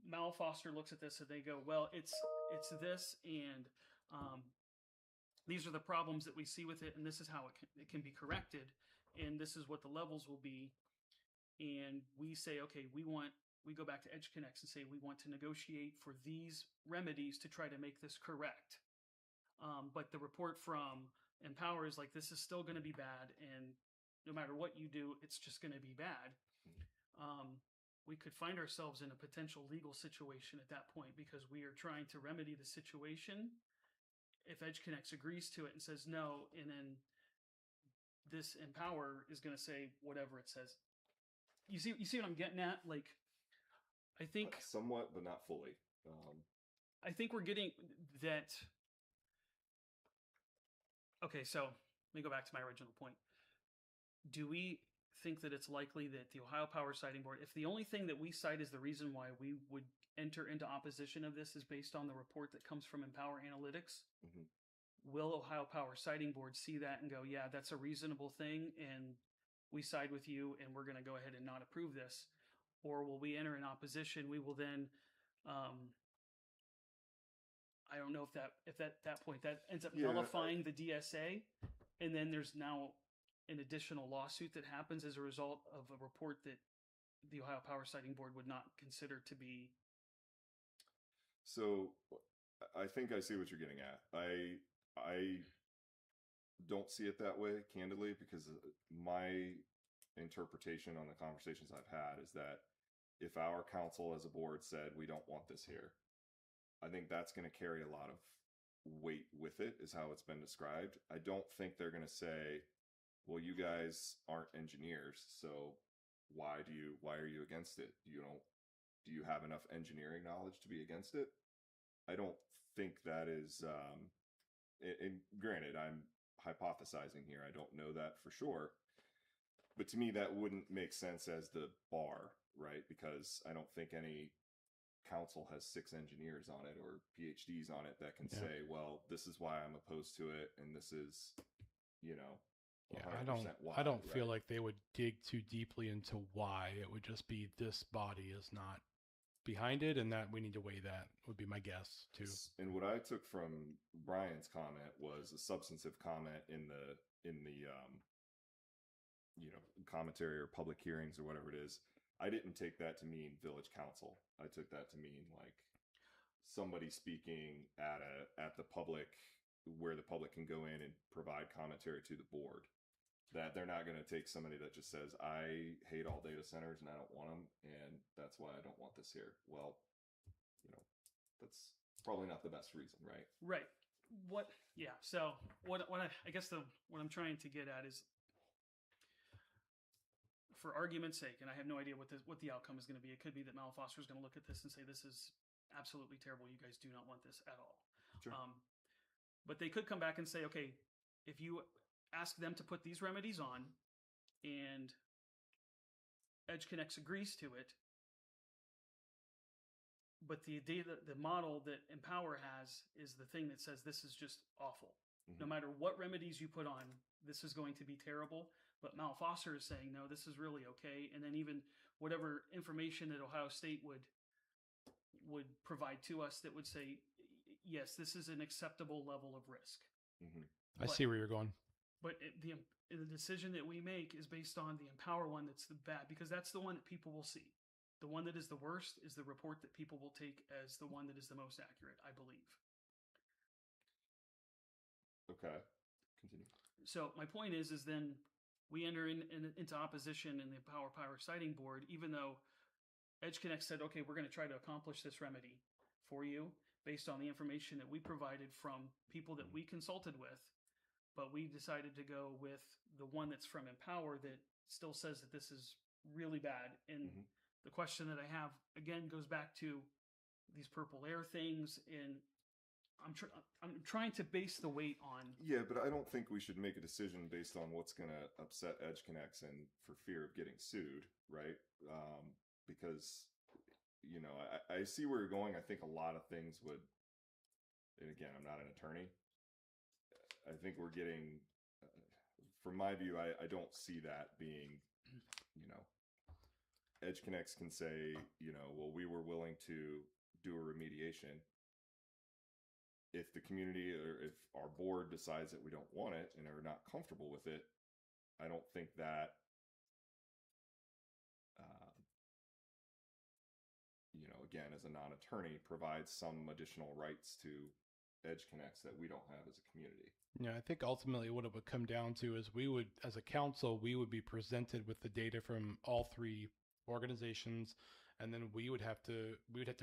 Mal Foster looks at this and they go, well, it's this, and these are the problems that we see with it, and this is how it can be corrected, and this is what the levels will be, and we say, okay, we want we go back to EdgeConneX and say we want to negotiate for these remedies to try to make this correct. But the report from Empower is like, this is still going to be bad, and no matter what you do, it's just going to be bad. We could find ourselves in a potential legal situation at that point because we are trying to remedy the situation. If EdgeConneX agrees to it and says no, and then this Empower is going to say whatever it says. You see what I'm getting at? Like, I think somewhat, but not fully. I think we're getting that. Okay, so let me go back to my original point. Do we think that it's likely that the Ohio Power Siting Board, if the only thing that we cite is the reason why we would enter into opposition of this is based on the report that comes from Empower Analytics, will Ohio Power Siting Board see that and go, yeah, that's a reasonable thing, and we side with you, and we're going to go ahead and not approve this? Or will we enter in opposition? We will then, I don't know if that point that ends up nullifying the DSA, and then there's now an additional lawsuit that happens as a result of a report that the Ohio Power Siting Board would not consider to be. So I think I see what you're getting at. I don't see it that way, candidly, because my interpretation on the conversations I've had is that if our council as a board said, we don't want this here, I think that's going to carry a lot of weight with it, is how it's been described. I don't think they're going to say, well, you guys aren't engineers, so why are you against it? Do you have enough engineering knowledge to be against it? I don't think that is, and granted, I'm hypothesizing here. I don't know that for sure. But to me, that wouldn't make sense as the bar, right? Because I don't think any council has 6 engineers on it or PhDs on it that can say, well, this is why I'm opposed to it, and this is, why, I don't feel like they would dig too deeply into why. It would just be this body is not behind it, and that we need to weigh that, would be my guess too. And what I took from Brian's comment was a substantive comment in the commentary or public hearings or whatever it is. I didn't take that to mean village council. I took that to mean like somebody speaking at the public, where the public can go in and provide commentary to the board. That they're not going to take somebody that just says, I hate all data centers and I don't want them, and that's why I don't want this here. Well, that's probably not the best reason, right? Right. So what I'm trying to get at is, for argument's sake, and I have no idea what the outcome is going to be. It could be that Mal Foster is going to look at this and say, this is absolutely terrible. You guys do not want this at all. Sure. But they could come back and say, okay, if you ask them to put these remedies on and EdgeConneX agrees to it, but the model that Empower has is the thing that says this is just awful. No matter what remedies you put on, this is going to be terrible. But Mal Foster is saying, no, this is really okay. And then even whatever information that Ohio State would provide to us that would say, yes, this is an acceptable level of risk. I see where you're going. But the decision that we make is based on the Empower one that's the bad, because that's the one that people will see. The one that is the worst is the report that people will take as the one that is the most accurate, I believe. Okay, continue. So my point is then we enter into opposition in the Power Siting Board, even though EdgeConneX said, okay, we're going to try to accomplish this remedy for you based on the information that we provided from people that we consulted with. But we decided to go with the one that's from Empower that still says that this is really bad. And the question that I have, again, goes back to these purple air things. And I'm trying to base the weight on. Yeah, but I don't think we should make a decision based on what's going to upset EdgeConneX and for fear of getting sued, right? Because, I see where you're going. I think a lot of things would, and again, I'm not an attorney. I think we're getting, from my view, I don't see that being, EdgeConneX can say, well, we were willing to do a remediation. If the community or if our board decides that we don't want it and are not comfortable with it, I don't think that again, as a non-attorney, provides some additional rights to Edge Connects that we don't have as a community. Yeah, I think ultimately what it would come down to is we would, as a council, we would be presented with the data from all three organizations, and then we would have to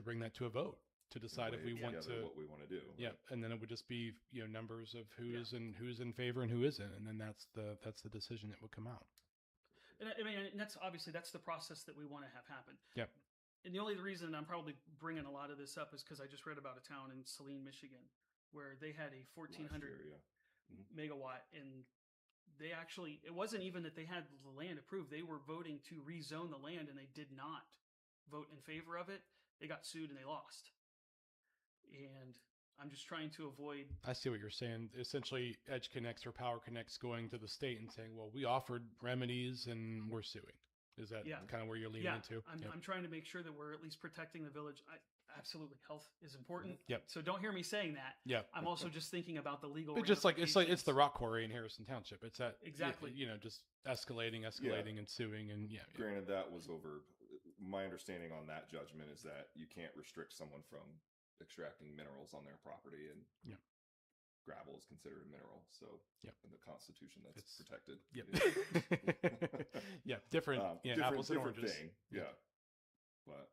bring that to a vote to decide if we Weigh want together to. what we want to do. Yeah, and then it would just be numbers of who's in favor and who isn't, and then that's the decision that would come out. And I mean, and that's obviously that's the process that we want to have happen. Yep. And the only reason I'm probably bringing a lot of this up is because I just read about a town in Saline, Michigan, where they had a 1,400 megawatt, and they actually, it wasn't even that they had the land approved. They were voting to rezone the land, and they did not vote in favor of it. They got sued and they lost. And I'm just trying to avoid. I see what you're saying. Essentially, Edge Connects or Power Connects going to the state and saying, well, we offered remedies and we're suing. Is that kind of where you're leaning into? I'm trying to make sure that we're at least protecting the village. Absolutely, health is important. Yep. So don't hear me saying that. Yeah. I'm also just thinking about the legal. But just like it's the rock quarry in Harrison Township. It's that exactly. Just escalating and suing and Granted, that was over. My understanding on that judgment is that you can't restrict someone from extracting minerals on their property, and gravel is considered a mineral. So in the Constitution, that's protected. Yep. Different. Apples and oranges. Thing. Yeah. But.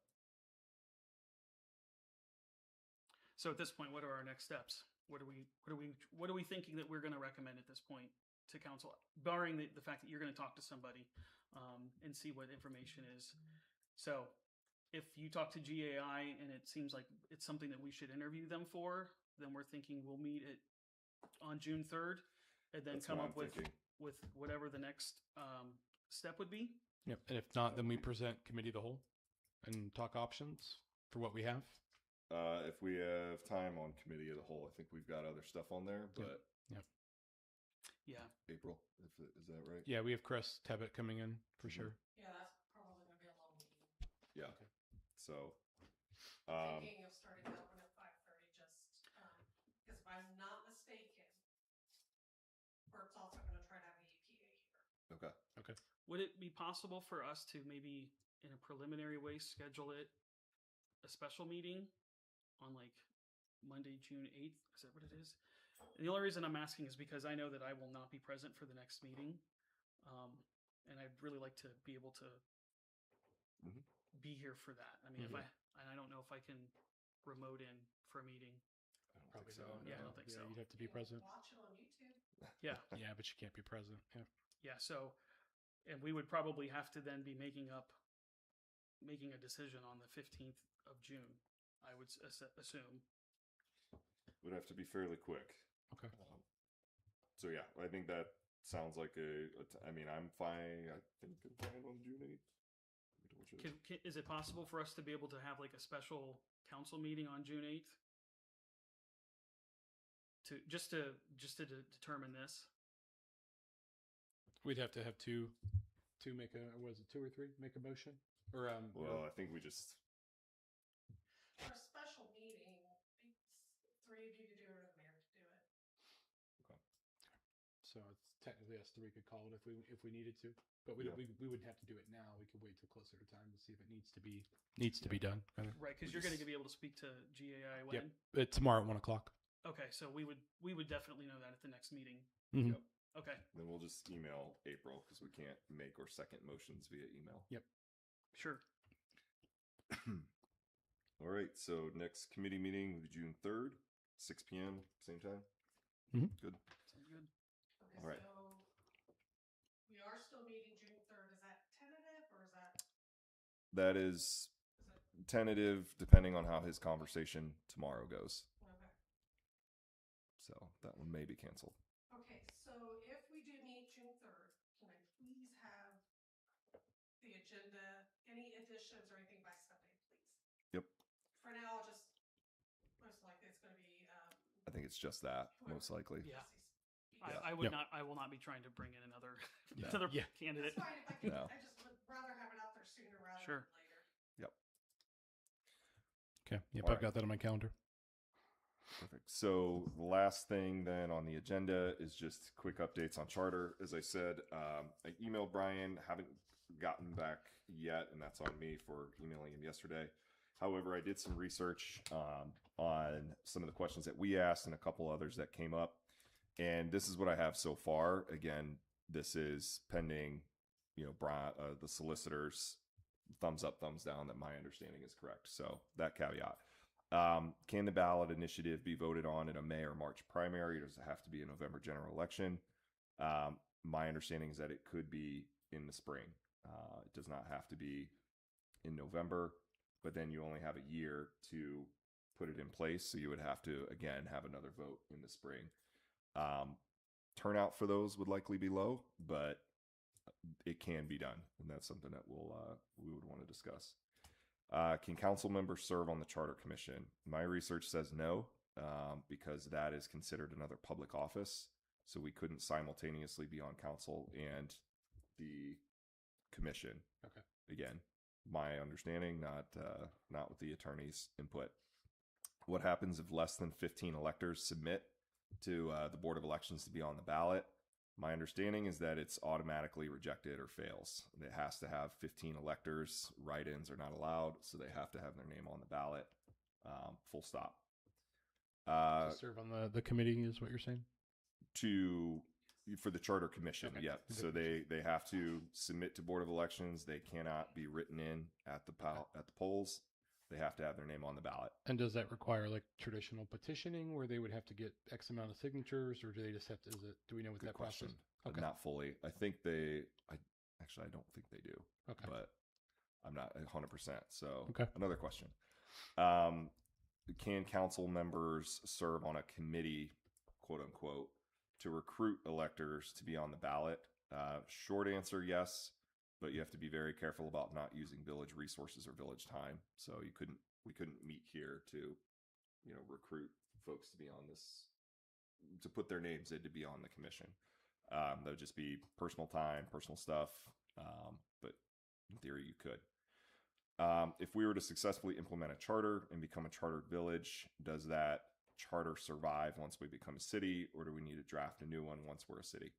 So at this point, what are our next steps? What are we thinking that we're going to recommend at this point to council, barring the fact that you're going to talk to somebody and see what information is. So if you talk to GAI and it seems like it's something that we should interview them for, then we're thinking we'll meet it on June 3rd and then come up with whatever the next step would be. Yep. And if not, then we present committee of the whole and talk options for what we have. If we have time on committee of the whole, I think we've got other stuff on there, but April, is that right? Yeah, we have Chris Tebbett coming in for sure. Yeah, that's probably going to be a long meeting. Yeah. Okay. So, thinking of starting that one at 5:30, just because if I'm not mistaken, Bert's also going to try to have the EPA here. Okay. Would it be possible for us to maybe, in a preliminary way, schedule it a special meeting on like Monday, June 8th? Is that what it is? And the only reason I'm asking is because I know that I will not be present for the next meeting. And I'd really like to be able to be here for that. I mean, I don't know if I can remote in for a meeting. I don't think so. Yeah, I don't think so. You'd have to be present. Watch it on YouTube. Yeah. Yeah, but you can't be present. Yeah. Yeah. So, and we would probably have to then be making a decision on the 15th of June, I would assume. Would have to be fairly quick. Okay. So yeah, I think that sounds like I mean, I'm fine. I think I'm fine on June 8th. Is it possible for us to be able to have like a special council meeting on June 8th? Just to determine this. We'd have to have two make a, was it 2 or 3 make a motion? Or I think we just. For a special meeting, it's 3 of you to do it or the mayor to do it. Okay. So it's technically us 3 could call it if we needed to, but we wouldn't have to do it now. We could wait till closer to time to see if it needs to be done. Right, because you're going to be able to speak to GAI when? Yep. Tomorrow at 1:00. Okay, so we would definitely know that at the next meeting. Mm-hmm. Yep. Okay. Then we'll just email April because we can't make or second motions via email. Yep. Sure. All right. So next committee meeting will be June 3rd, 6 p.m. Same time. Mm-hmm. Good. Sounds good. Okay, All right. so we are still meeting June 3rd. Is that tentative or is that? That is tentative, depending on how his conversation tomorrow goes. Okay. So that one may be canceled. Okay, so if we do meet June 3rd, can I please have the agenda, any additions or anything by Sunday, please? Yep. For now, I'll just, most likely it's going to be. I think it's just that, most likely. Yeah. Yeah. I will not be trying to bring in another candidate. That's fine if I can. No. I just would rather have it out there sooner rather Sure. than later. Yep. Okay. Yep. All I've got that on my calendar. Perfect. So the last thing then on the agenda is just quick updates on charter. As I said, I emailed Brian, haven't gotten back yet, and that's on me for emailing him yesterday. However, I did some research on some of the questions that we asked and a couple others that came up. And this is what I have so far. Again, this is pending, the solicitor's thumbs up, thumbs down that my understanding is correct. So that caveat. Can the ballot initiative be voted on in a May or March primary, or does it have to be a November general election? My understanding is that it could be in the spring. It does not have to be in November, but then you only have a year to put it in place. So you would have to, again, have another vote in the spring. Turnout for those would likely be low, but it can be done. And that's something that we would want to discuss. Can council members serve on the Charter Commission? My research says no, because that is considered another public office. So we couldn't simultaneously be on council and the commission. Okay. Again, my understanding, not with the attorney's input. What happens if less than 15 electors submit to the Board of Elections to be on the ballot? My understanding is that it's automatically rejected or fails. It has to have 15 electors. Write-ins are not allowed, so they have to have their name on the ballot. Full stop. To serve on the committee is what you're saying? For the Charter Commission, Okay. yeah. So they have to submit to Board of Elections. They cannot be written in at the polls. They have to have their name on the ballot. And does that require like traditional petitioning where they would have to get X amount of signatures, or do they just have to, do we know what Good that question. process? Okay. Not fully. I think I don't think they do. Okay. But I'm not 100%. So Okay. Another question. Can council members serve on a committee, quote unquote, to recruit electors to be on the ballot? Short answer, yes, but you have to be very careful about not using village resources or village time. So we couldn't meet here to, recruit folks to be on this, to put their names in to be on the commission. That would just be personal time, personal stuff. But in theory, you could. If we were to successfully implement a charter and become a chartered village, does that charter survive once we become a city, or do we need to draft a new one once we're a city?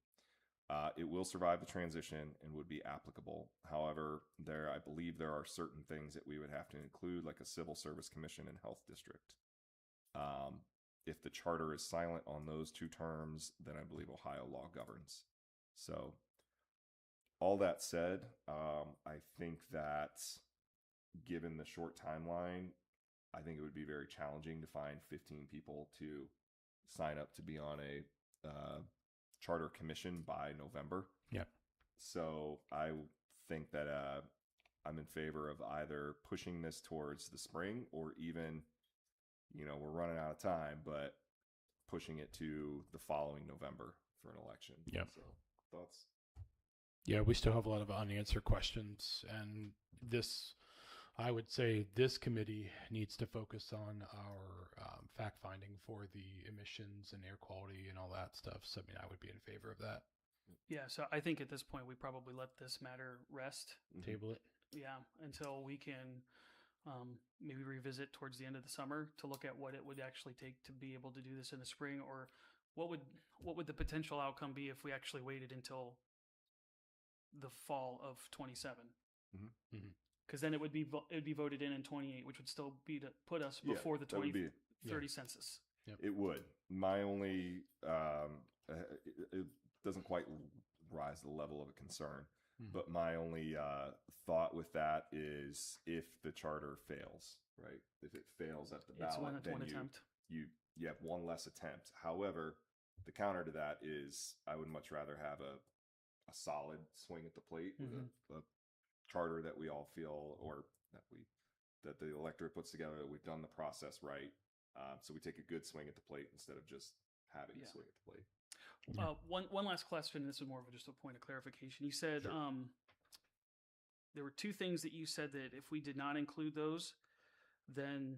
It will survive the transition and would be applicable. However, I believe there are certain things that we would have to include, like a civil service commission and health district. If the charter is silent on those two terms, then I believe Ohio law governs. So all that said, I think that given the short timeline, I think it would be very challenging to find 15 people to sign up to be on a charter commission by November. Yeah. So I think that I'm in favor of either pushing this towards the spring, or even, we're running out of time, but pushing it to the following November for an election. Yeah. So thoughts? Yeah, we still have a lot of unanswered questions, and I would say this committee needs to focus on our fact finding for the emissions and air quality and all that stuff. So, I would be in favor of that. Yeah, so I think at this point we probably let this matter rest. Table it. Yeah, until we can maybe revisit towards the end of the summer to look at what it would actually take to be able to do this in the spring, or what would the potential outcome be if we actually waited until the fall of 27. Because then it would be voted in 28, which would still be to put us before the 2030 census. Yep. It would. My only it doesn't quite rise to the level of a concern, but my only thought with that is if the charter fails, right? If it fails at the ballot, then you have one less attempt. However, the counter to that is I would much rather have a solid swing at the plate with a charter that we all feel, or that the electorate puts together, that we've done the process right. So we take a good swing at the plate instead of just having a swing at the plate. One last question. This is more of just a point of clarification. You said there were two things that you said that if we did not include those, then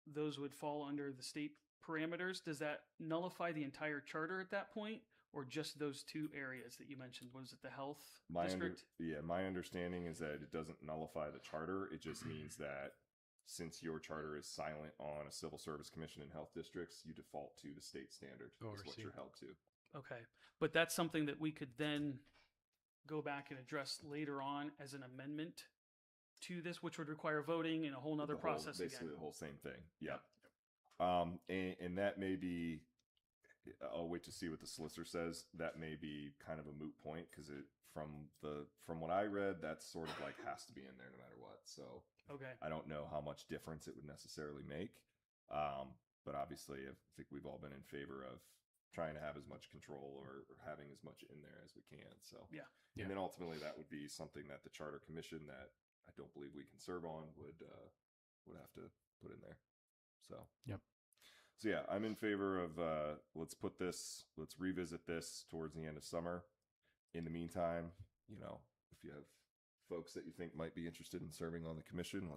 those would fall under the state parameters. Does that nullify the entire charter at that point, or just those two areas that you mentioned? Was it the health district? My understanding is that it doesn't nullify the charter. It just means that since your charter is silent on a civil service commission and health districts, you default to the state standard is what you're held to. Okay. But that's something that we could then go back and address later on as an amendment to this, which would require voting and a whole nother The whole- process basically again. the whole same thing. Yeah. And that may be, I'll wait to see what the solicitor says. That may be kind of a moot point because from what I read, that's sort of like has to be in there no matter what. So Okay. I don't know how much difference it would necessarily make. But obviously, I think we've all been in favor of trying to have as much control or having as much in there as we can. So Yeah. And then ultimately, that would be something that the Charter Commission that I don't believe we can serve on would have to put in there. So Yep. So yeah, I'm in favor of let's revisit this towards the end of summer. In the meantime, if you have folks that you think might be interested in serving on the commission,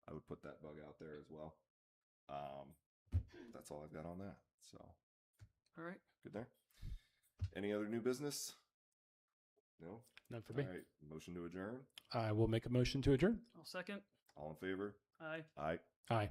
I would put that bug out there as well. That's all I've got on that. So All right. good there. Any other new business? No? None for me. All right. Motion to adjourn. I will make a motion to adjourn. I'll second. All in favor? Aye. Aye. Aye.